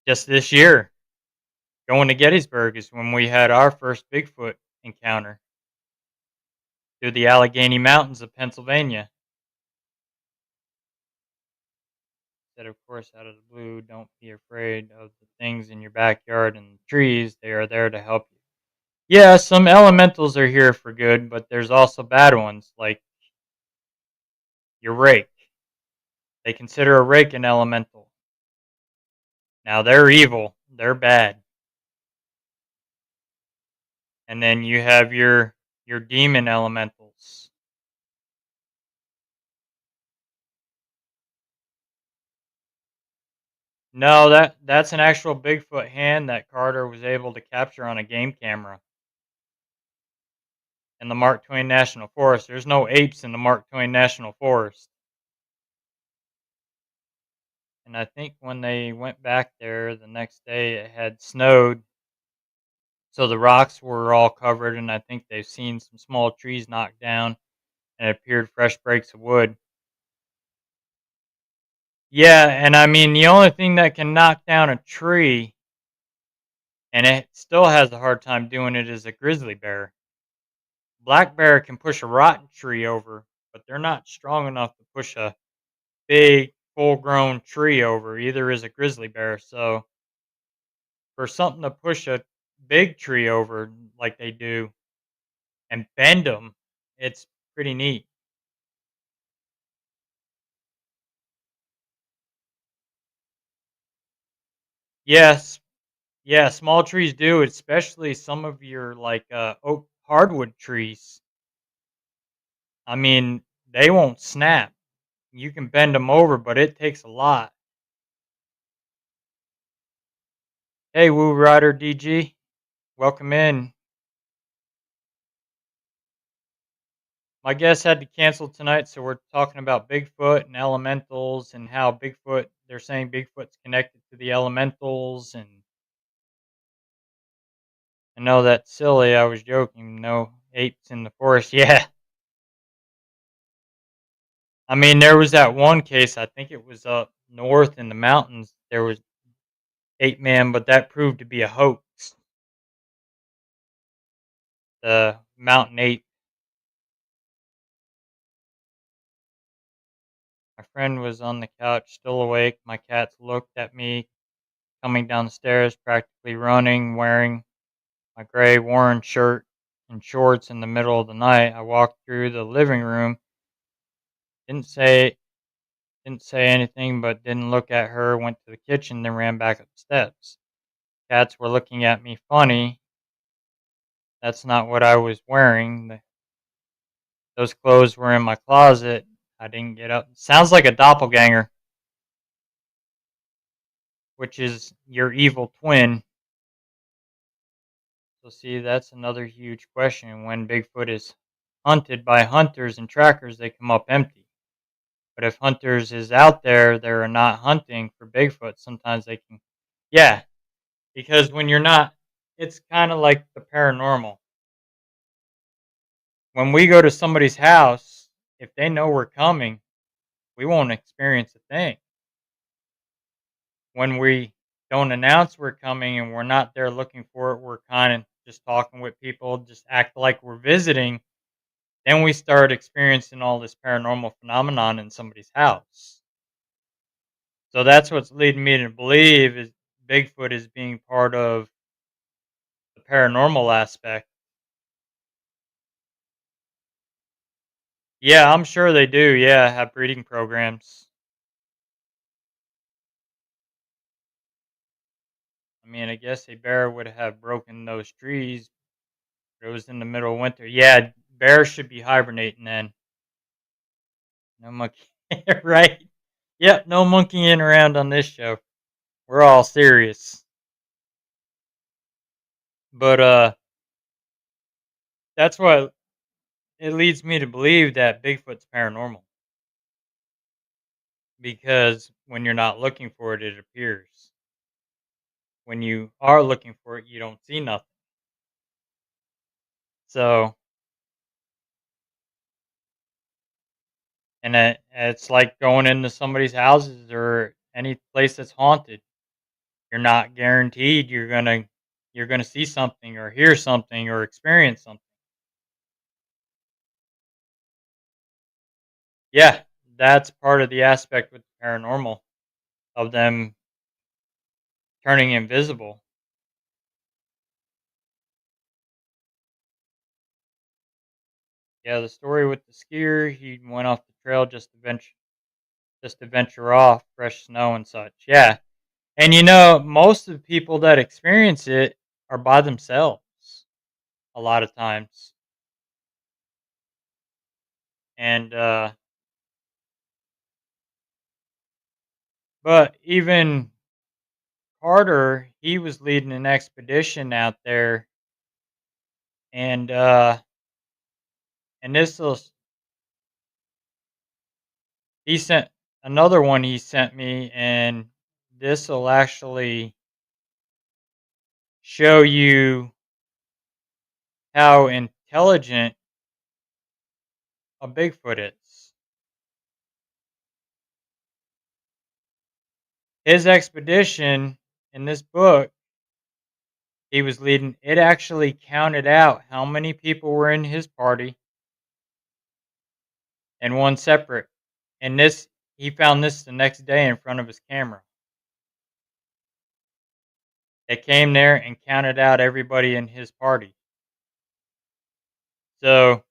just this year going to Gettysburg is when we had our first Bigfoot encounter through the Allegheny Mountains of Pennsylvania. Said, of course, out of the blue, don't be afraid of the things in your backyard and the trees. They are there to help you. Yeah, some elementals are here for good, but there's also bad ones, like your rake. They consider a rake an elemental. Now, they're evil, they're bad. And then you have your demon elementals. No, that's an actual Bigfoot hand that Carter was able to capture on a game camera in the Mark Twain National Forest. There's no apes in the Mark Twain National Forest. And I think when they went back there the next day, it had snowed, so the rocks were all covered. And I think they've seen some small trees knocked down, and it appeared fresh breaks of wood. Yeah, and I mean, the only thing that can knock down a tree, and it still has a hard time doing it, is a grizzly bear. Black bear can push a rotten tree over, but they're not strong enough to push a big, full-grown tree over. Either is a grizzly bear. So for something to push a big tree over like they do and bend them, it's pretty neat. Yes, yeah, small trees do, especially some of your like oak hardwood trees. I mean, they won't snap. You can bend them over, but it takes a lot. Hey, Woo Rider DG, welcome in. My guest had to cancel tonight, so we're talking about Bigfoot and elementals and how Bigfoot, they're saying Bigfoot's connected to the elementals. And I know that's silly. I was joking. No apes in the forest. Yeah. I mean, there was that one case, I think it was up north in the mountains. There was ape man, but that proved to be a hoax. The mountain ape. My friend was on the couch, still awake. My cats looked at me coming down the stairs, practically running, wearing my gray Warren shirt and shorts in the middle of the night. I walked through the living room, didn't say didn't say anything, but didn't look at her, went to the kitchen, then ran back up the steps. Cats were looking at me funny. That's not what I was wearing. Those clothes were in my closet. I didn't get up. Sounds like a doppelganger, which is your evil twin. So see, that's another huge question. When Bigfoot is hunted by hunters and trackers, they come up empty. But if hunters is out there, they're not hunting for Bigfoot. Sometimes they can, yeah, because when you're not, it's kind of like the paranormal. When we go to somebody's house, if they know we're coming, we won't experience a thing. When we don't announce we're coming and we're not there looking for it, we're kind of just talking with people, just act like we're visiting. Then we start experiencing all this paranormal phenomenon in somebody's house. So that's what's leading me to believe is Bigfoot is being part of the paranormal aspect. Yeah, I'm sure they do. Yeah, have breeding programs. I mean, I guess a bear would have broken those trees. It was in the middle of winter. Yeah, bears should be hibernating then. No monkey, right? Yep, no monkeying around on this show. We're all serious. But that's what it leads me to believe that Bigfoot's paranormal because when you're not looking for it, it appears. When you are looking for it, you don't see nothing. So, and it's like going into somebody's houses or any place that's haunted. You're not guaranteed you're gonna see something or hear something or experience something. Yeah, that's part of the aspect with the paranormal of them turning invisible. Yeah, the story with the skier, he went off the trail just to venture off, fresh snow and such. Yeah. And most of the people that experience it are by themselves a lot of times. And but even Carter, he was leading an expedition out there and this will he sent another one he sent me and this will actually show you how intelligent a Bigfoot is. his expedition in this book he was leading, it actually counted out how many people were in his party and one separate. And this he found this the next day in front of his camera. They came there and counted out everybody in his party. So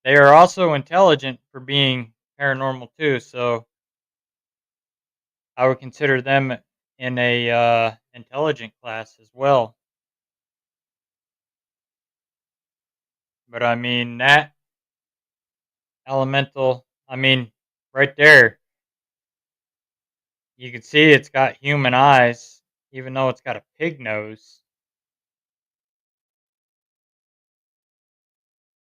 they are also intelligent for being paranormal too. So I would consider them in a intelligent class as well. But I mean that elemental, I mean right there, you can see it's got human eyes, even though it's got a pig nose.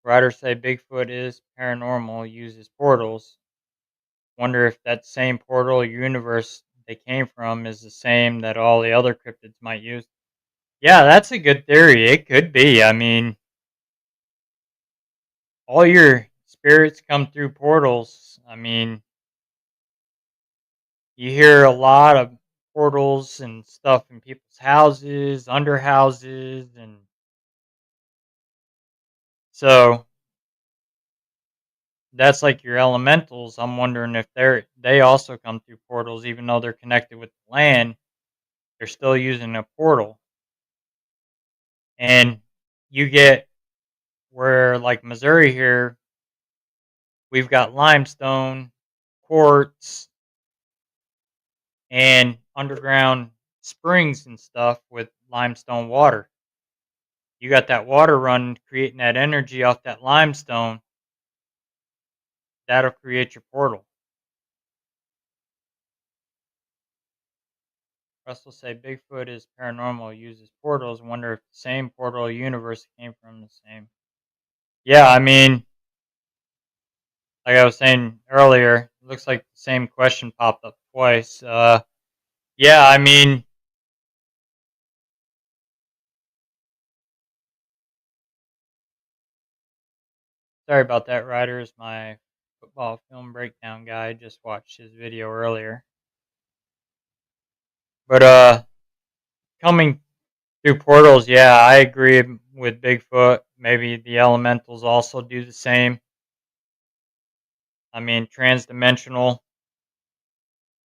Writers say Bigfoot is paranormal, uses portals. Wonder if that same portal universe they came from is the same that all the other cryptids might use. Yeah, that's a good theory. It could be. I mean, all your spirits come through portals. I mean, you hear a lot of portals and stuff in people's houses, under houses, and so that's like your elementals. I'm wondering if they also come through portals, even though they're connected with the land. They're still using a portal, and you get where like Missouri here, we've got limestone, quartz, and underground springs and stuff with limestone water. You got that water running, creating that energy off that limestone. That'll create your portal. Russell say Bigfoot is paranormal, uses portals. Wonder if the same portal universe came from the same. Yeah, I mean, like I was saying earlier, it looks like the same question popped up twice. Yeah, I mean, sorry about that, Riders. My football film breakdown guy just watched his video earlier. But coming through portals, yeah, I agree with Bigfoot. Maybe the elementals also do the same. I mean, transdimensional.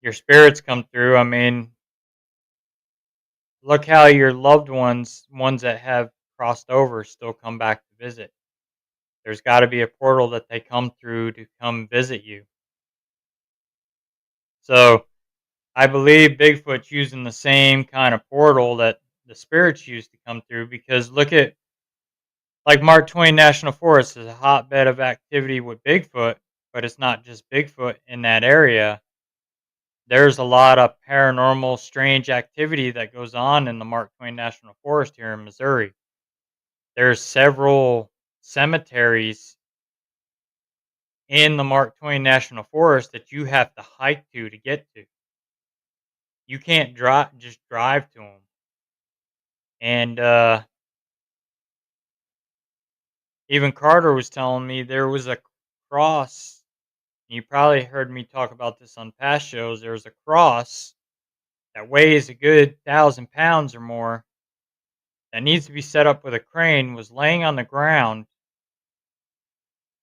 Your spirits come through. I mean, look how your loved ones that have crossed over, still come back to visit. There's got to be a portal that they come through to come visit you. So I believe Bigfoot's using the same kind of portal that the spirits used to come through, because look at like Mark Twain National Forest is a hotbed of activity with Bigfoot, but it's not just Bigfoot in that area. There's a lot of paranormal, strange activity that goes on in the Mark Twain National Forest here in Missouri. There's several cemeteries in the Mark Twain National Forest that you have to hike to get to. You can't drive to them. And even Carter was telling me there was a cross. You probably heard me talk about this on past shows. There's a cross that weighs a good 1,000 pounds or more that needs to be set up with a crane, was laying on the ground.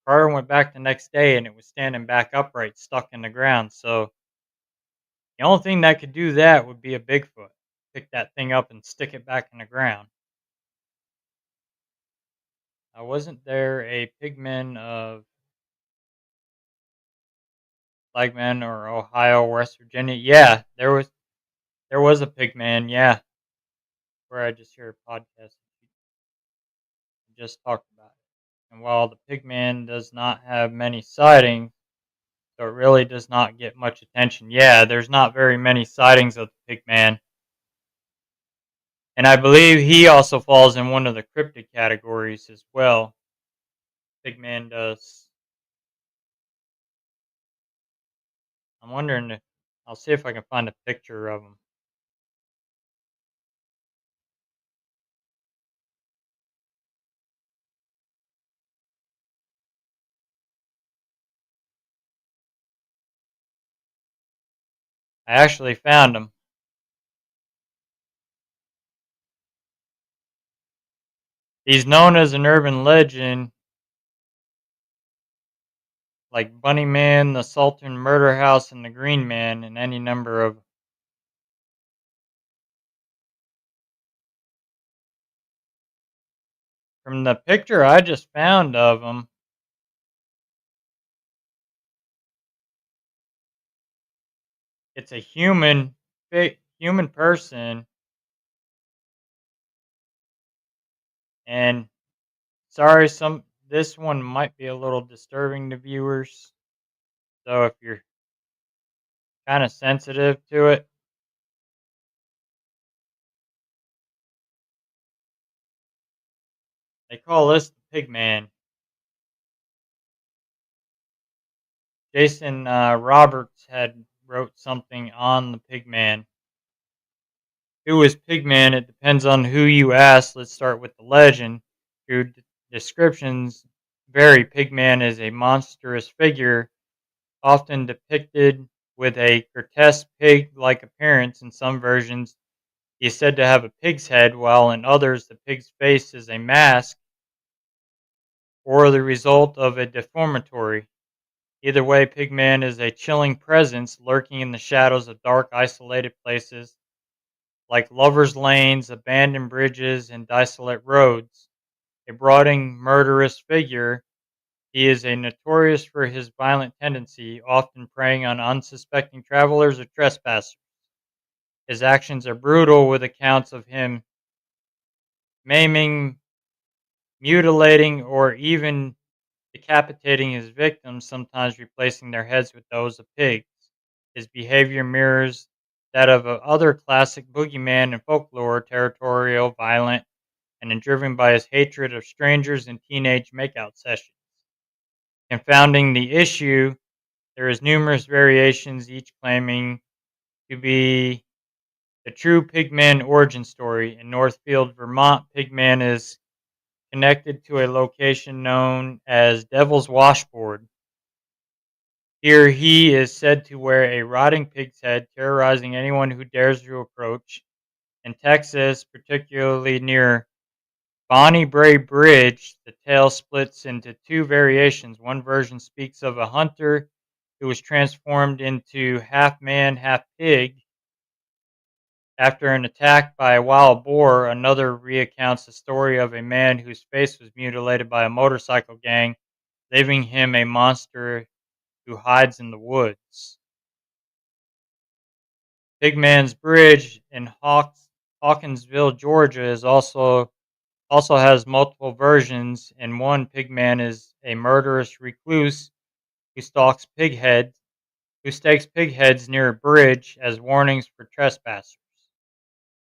Carter went back the next day and it was standing back upright, stuck in the ground. So the only thing that could do that would be a Bigfoot. Pick that thing up and stick it back in the ground. Wasn't there a pigman of Flagman or Ohio, West Virginia? Yeah, there was a pigman. Yeah, where I just heard a podcast just talked about it. And while the pigman does not have many sightings, so it really does not get much attention. Yeah, there's not very many sightings of the pigman, and I believe he also falls in one of the cryptid categories as well. Pigman does. I'm wondering if I'll see if I can find a picture of him. I actually found him. He's known as an urban legend, like Bunny Man, the Sultan Murder House, and the Green Man, and any number of. From the picture I just found of him, it's a human person, and sorry, some this one might be a little disturbing to viewers. So if you're kind of sensitive to it, they call this the Pig Man. Jason Roberts had wrote something on the Pig Man. Who is Pigman? It depends on who you ask. Let's start with the legend. Through descriptions vary. Pigman is a monstrous figure, often depicted with a grotesque pig-like appearance. In some versions, he is said to have a pig's head, while in others, the pig's face is a mask or the result of a deformatory. Either way, Pigman is a chilling presence lurking in the shadows of dark, isolated places like lovers' lanes, abandoned bridges, and desolate roads. A brooding, murderous figure, he is a notorious for his violent tendency, often preying on unsuspecting travelers or trespassers. His actions are brutal, with accounts of him maiming, mutilating, or even decapitating his victims, sometimes replacing their heads with those of pigs. His behavior mirrors that of other classic boogeyman in folklore, territorial, violent, and driven by his hatred of strangers and teenage makeout sessions. Confounding the issue, there is numerous variations, each claiming to be the true Pigman origin story. In Northfield, Vermont, Pigman is connected to a location known as Devil's Washboard. Here he is said to wear a rotting pig's head, terrorizing anyone who dares to approach. In Texas, particularly near Bonnie Bray Bridge, the tale splits into two variations. One version speaks of a hunter who was transformed into half man, half pig after an attack by a wild boar. Another recounts the story of a man whose face was mutilated by a motorcycle gang, leaving him a monster who hides in the woods. Pigman's Bridge in Hawkinsville, Georgia, is also has multiple versions. In one, Pigman is a murderous recluse who stakes pig heads near a bridge as warnings for trespassers.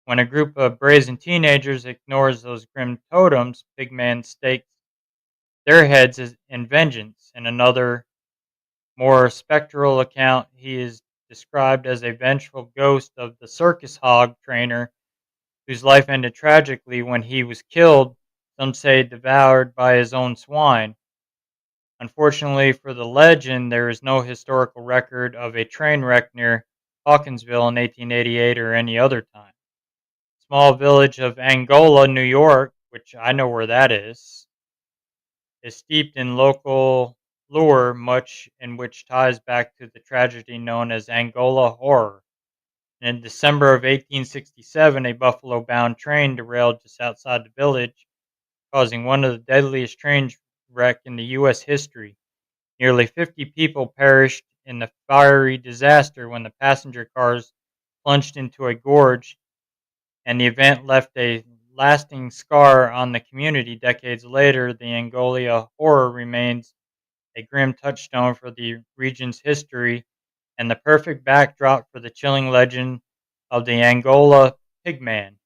When a group of brazen teenagers ignores those grim totems, Pigman stakes their heads in vengeance. In another, more spectral account, he is described as a vengeful ghost of the circus hog trainer whose life ended tragically when he was killed, some say devoured by his own swine. Unfortunately for the legend, there is no historical record of a train wreck near Hawkinsville in 1888 or any other time. Small village of Angola, New York, which I know where that is steeped in local lore, much in which ties back to the tragedy known as Angola horror. In December of 1867, a buffalo bound train derailed just outside the village, causing one of the deadliest train wrecks in the U.S. history. Nearly 50 people perished in the fiery disaster when the passenger cars plunged into a gorge, and the event left a lasting scar on the community. Decades later, the Angola horror remains a grim touchstone for the region's history and the perfect backdrop for the chilling legend of the Angola Pigman.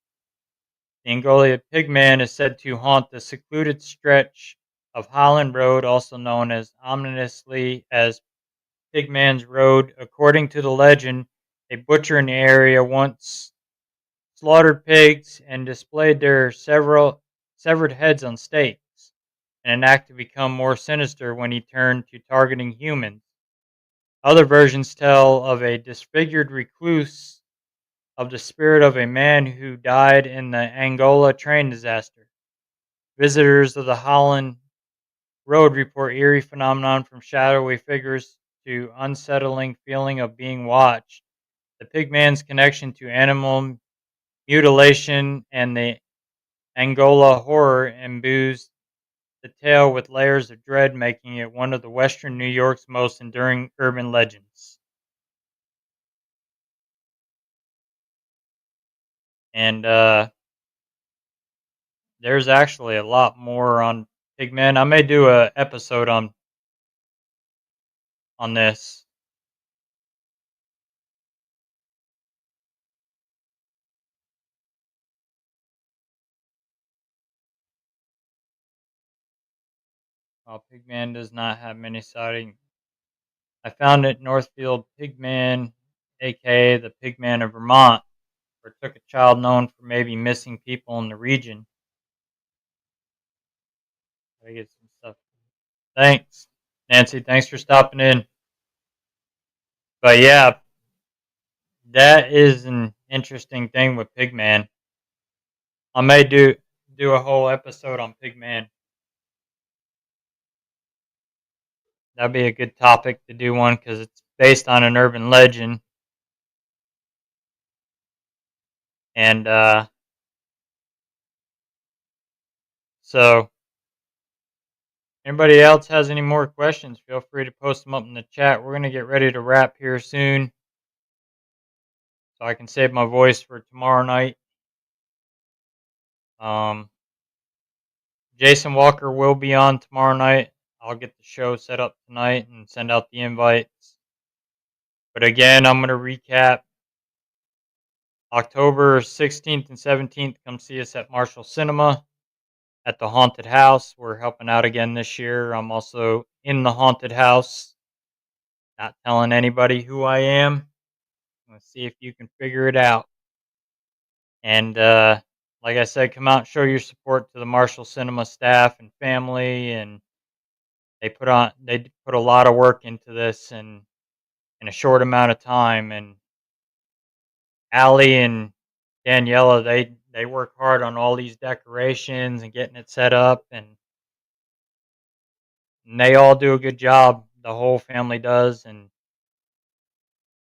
The Angola Pigman is said to haunt the secluded stretch of Highland Road, also known as ominously as Pigman's Road. According to the legend, a butcher in the area once slaughtered pigs and displayed their several severed heads on stakes, in an act to become more sinister when he turned to targeting humans. Other versions tell of a disfigured recluse of the spirit of a man who died in the Angola train disaster. Visitors of the Holland Road report eerie phenomenon from shadowy figures to unsettling feeling of being watched. The pigman's connection to animal mutilation and the Angola horror imbues the tale with layers of dread, making it one of the Western New York's most enduring urban legends. And there's actually a lot more on Pigman. I may do a episode on this. Pigman does not have many sightings. I found it Northfield Pigman, aka the Pigman of Vermont, where it took a child known for maybe missing people in the region. I get some stuff. Thanks, Nancy. Thanks for stopping in. But yeah, that is an interesting thing with Pigman. I may do a whole episode on Pigman. That'd be a good topic to do one because it's based on an urban legend. And so, anybody else has any more questions, feel free to post them up in the chat. We're going to get ready to wrap here soon so I can save my voice for tomorrow night. Um, Jason Walker will be on tomorrow night. I'll get the show set up tonight and send out the invites. But again, I'm going to recap October 16th and 17th. Come see us at Marshall Cinema at the Haunted House. We're helping out again this year. I'm also in the Haunted House, not telling anybody who I am. Let's see if you can figure it out. And like I said, come out and show your support to the Marshall Cinema staff and family. And they put a lot of work into this and in a short amount of time. And Allie and Daniela, they work hard on all these decorations and getting it set up, and they all do a good job. The whole family does, and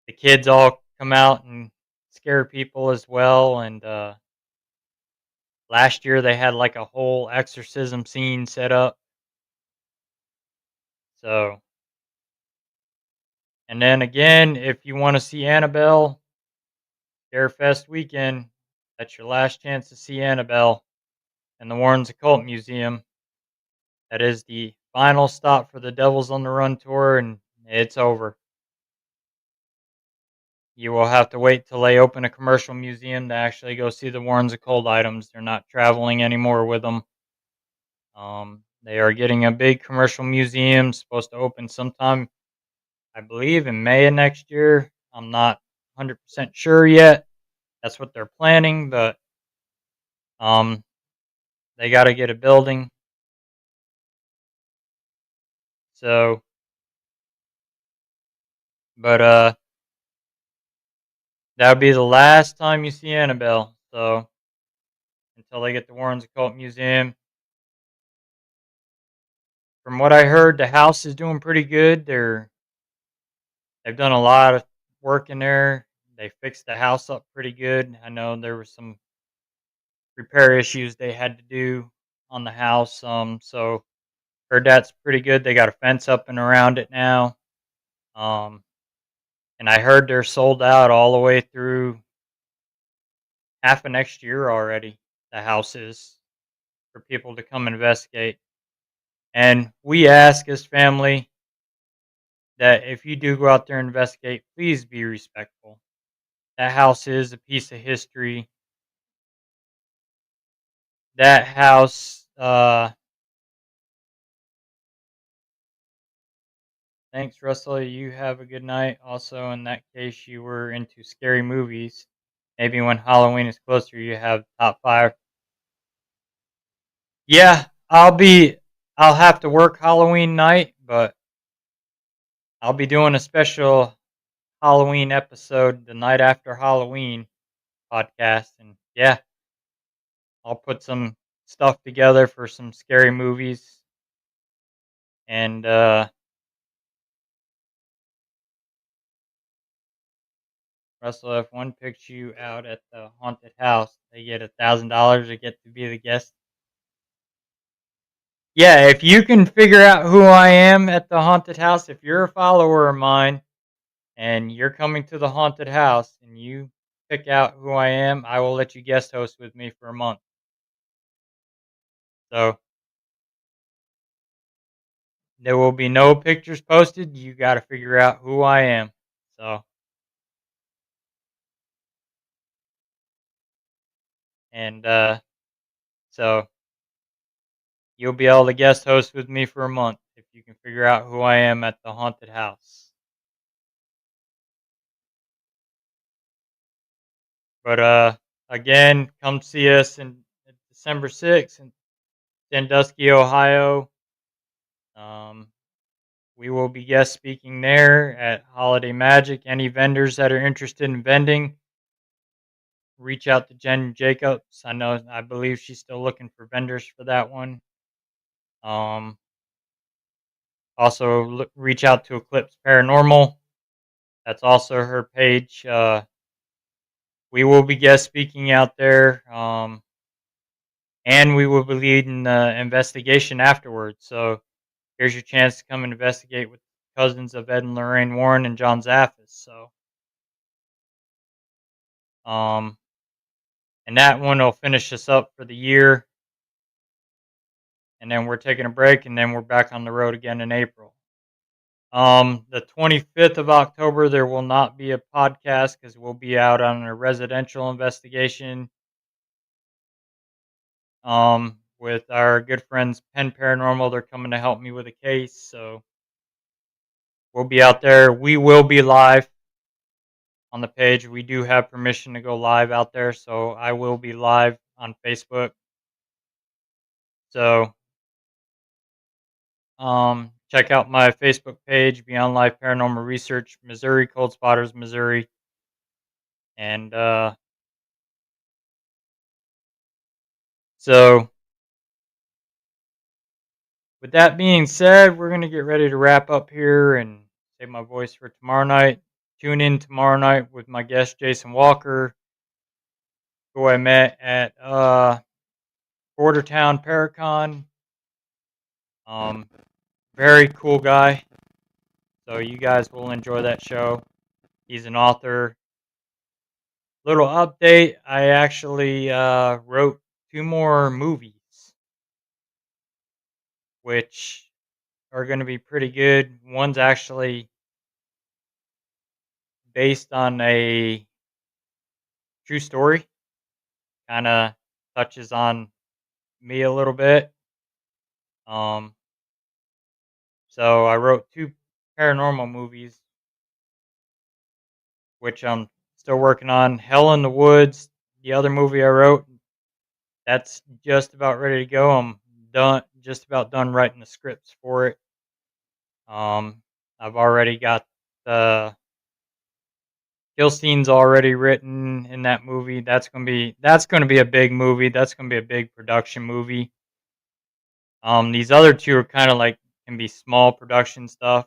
the kids all come out and scare people as well. And last year they had like a whole exorcism scene set up. So, and then again, if you want to see Annabelle, Scarefest weekend, that's your last chance to see Annabelle in the Warren's Occult Museum. That is the final stop for the Devils on the Run tour, and it's over. You will have to wait till they open a commercial museum to actually go see the Warren's Occult items. They're not traveling anymore with them. They are getting a big commercial museum, supposed to open sometime, I believe, in May of next year. I'm not 100% sure yet. That's what they're planning, but um, they got to get a building. So, but that would be the last time you see Annabelle. So, until they get the Warren's Occult Museum. From what I heard, the house is doing pretty good. They've done a lot of work in there. They fixed the house up pretty good. I know there was some repair issues they had to do on the house. So heard that's pretty good. They got a fence up and around it now. Um, and I heard they're sold out all the way through half of next year already. The house is for people to come investigate. And we ask as family that if you do go out there and investigate, please be respectful. That house is a piece of history. That house, thanks, Russell. You have a good night. Also, in that case, you were into scary movies. Maybe when Halloween is closer, you have top five. Yeah, I'll have to work Halloween night, but I'll be doing a special Halloween episode the night after Halloween podcast, and yeah, I'll put some stuff together for some scary movies. And Russell, if one picks you out at the haunted house, they get $1,000 to get to be the guest. Yeah, if you can figure out who I am at the haunted house, if you're a follower of mine and you're coming to the haunted house and you pick out who I am, I will let you guest host with me for a month. So there will be no pictures posted. You got to figure out who I am. So, and so you'll be able to guest host with me for a month if you can figure out who I am at the haunted house. But again, come see us in December 6th in Sandusky, Ohio. Um, we will be guest speaking there at Holiday Magic. Any vendors that are interested in vending, reach out to Jen Jacobs. I believe she's still looking for vendors for that one. Um, Also, reach out to Eclipse Paranormal. That's also her page. We will be guest speaking out there, and we will be leading the investigation afterwards. So here's your chance to come and investigate with cousins of Ed and Lorraine Warren and John Zaffis. So, um, and that one will finish us up for the year, and then we're taking a break, and then we're back on the road again in April. The 25th of October, there will not be a podcast because we'll be out on a residential investigation with our good friends Penn Paranormal. They're coming to help me with a case, so we'll be out there. We will be live on the page. We do have permission to go live out there, so I will be live on Facebook. So check out my Facebook page, Beyond Life Paranormal Research, Missouri, Cold Spotters, Missouri. And so with that being said, we're going to get ready to wrap up here and save my voice for tomorrow night. Tune in tomorrow night with my guest, Jason Walker, who I met at Bordertown Paracon. Very cool guy. So you guys will enjoy that show. He's an author. Little update, I actually wrote 2 more movies, which are going to be pretty good. One's actually based on a true story, kind of touches on me a little bit. Um, so I wrote 2 paranormal movies, which I'm still working on. Hell in the Woods, the other movie I wrote, that's just about ready to go. I'm just about done writing the scripts for it. I've already got the kill scenes already written in that movie. That's gonna be a big movie. That's gonna be a big production movie. These other 2 are kind of like can be small production stuff,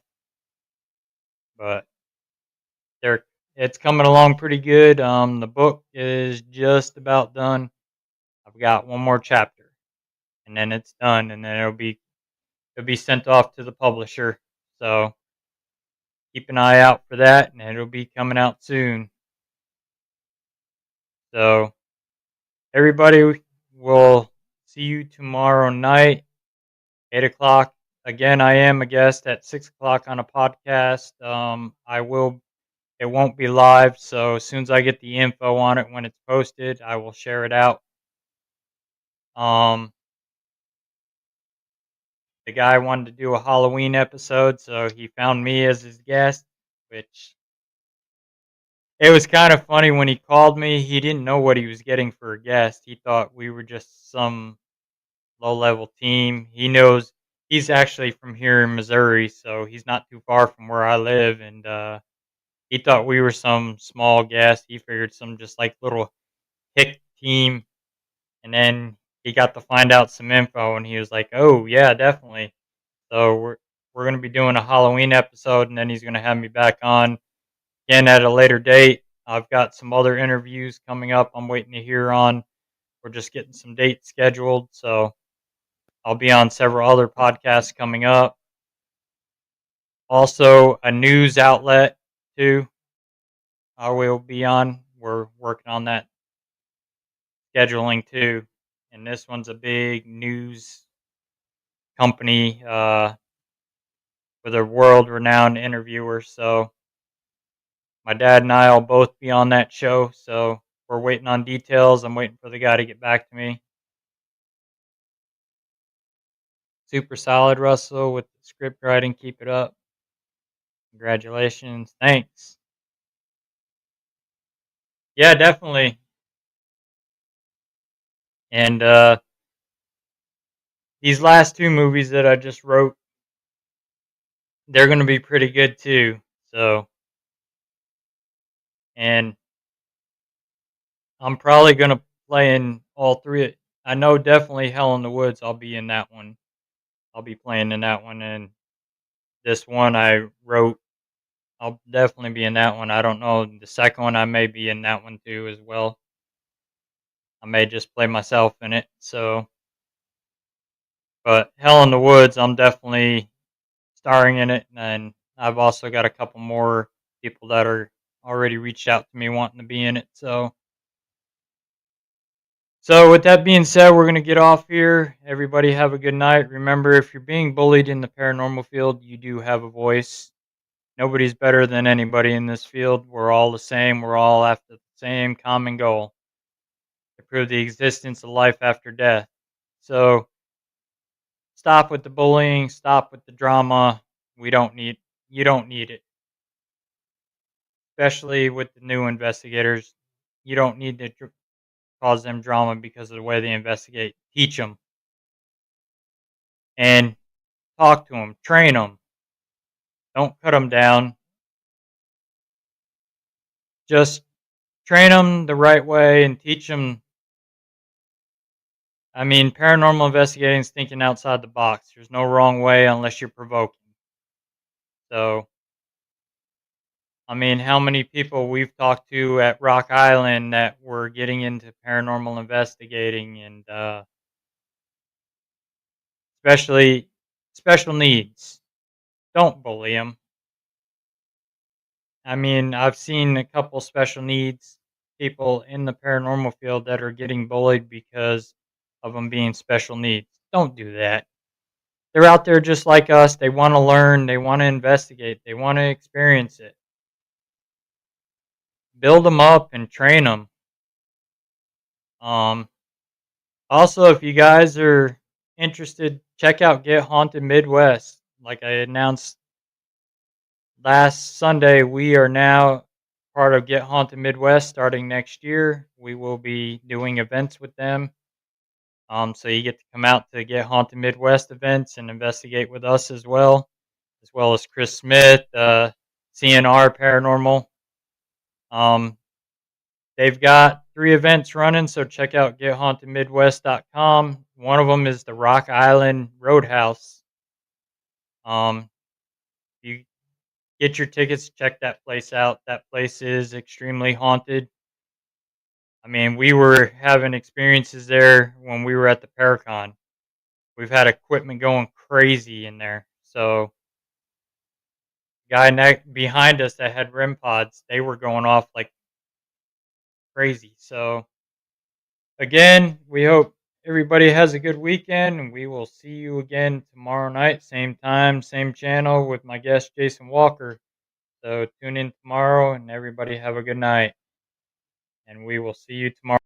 but they're it's coming along pretty good. The book is just about done. I've got one more chapter, and then it's done, and then it'll be sent off to the publisher. So keep an eye out for that, and it'll be coming out soon. So everybody, will see you tomorrow night, 8 o'clock. Again, I am a guest at 6 o'clock on a podcast. It won't be live, so as soon as I get the info on it when it's posted, I will share it out. Um, the guy wanted to do a Halloween episode, so he found me as his guest, which it was kind of funny when he called me. He didn't know what he was getting for a guest. He thought we were just some low level team. he's actually from here in Missouri, so he's not too far from where I live, and he thought we were some small guest. He figured some just like little hick team, and then he got to find out some info, and he was like, "Oh yeah, definitely." So we're gonna be doing a Halloween episode, and then he's gonna have me back on again at a later date. I've got some other interviews coming up. I'm waiting to hear on. We're just getting some dates scheduled, so I'll be on several other podcasts coming up. Also, a news outlet too. I will be on. We're working on that scheduling too, and this one's a big news company with a world-renowned interviewer. So my dad and I will both be on that show. So we're waiting on details. I'm waiting for the guy to get back to me. Super solid, Russell, with the script writing. Keep it up. Congratulations. Thanks. Yeah, definitely. And these last two movies that I just wrote, they're going to be pretty good too. So, and I'm probably going to play in all three. I know definitely Hell in the Woods. I'll be in that one. I'll be playing in that one. And this one I wrote, I'll definitely be in that one. I don't know. The second one, I may be in that one too as well. I may just play myself in it. So, but Hell in the Woods, I'm definitely starring in it. And I've also got a couple more people that are already reached out to me wanting to be in it. So with that being said, we're going to get off here. Everybody have a good night. Remember, if you're being bullied in the paranormal field, you do have a voice. Nobody's better than anybody in this field. We're all the same. We're all after the same common goal to prove the existence of life after death. So stop with the bullying. Stop with the drama. We don't need. You don't need it, especially with the new investigators. You don't need to cause them drama because of the way they investigate. Teach them and talk to them. Train them. Don't cut them down. Just train them the right way and teach them. I mean, paranormal investigating is thinking outside the box. There's no wrong way unless you're provoking. So, I mean, how many people we've talked to at Rock Island that were getting into paranormal investigating and especially special needs. Don't bully them. I mean, I've seen a couple special needs people in the paranormal field that are getting bullied because of them being special needs. Don't do that. They're out there just like us. They want to learn. They want to investigate. They want to experience it. Build them up and train them. Um, Also, if you guys are interested, check out Get Haunted Midwest. Like I announced last Sunday, we are now part of Get Haunted Midwest starting next year. We will be doing events with them. So you get to come out to Get Haunted Midwest events and investigate with us as well as Chris Smith, CNR Paranormal. Um, they've got 3 events running, so check out gethauntedmidwest.com. One of them is the Rock Island Roadhouse. You get your tickets, check that place out. That place is extremely haunted. I mean, we were having experiences there when we were at the Paracon. We've had equipment going crazy in there. So, behind us that had REM pods, they were going off like crazy. So, again, we hope everybody has a good weekend, and we will see you again tomorrow night, same time, same channel, with my guest Jason Walker. So tune in tomorrow, and everybody have a good night, and we will see you tomorrow.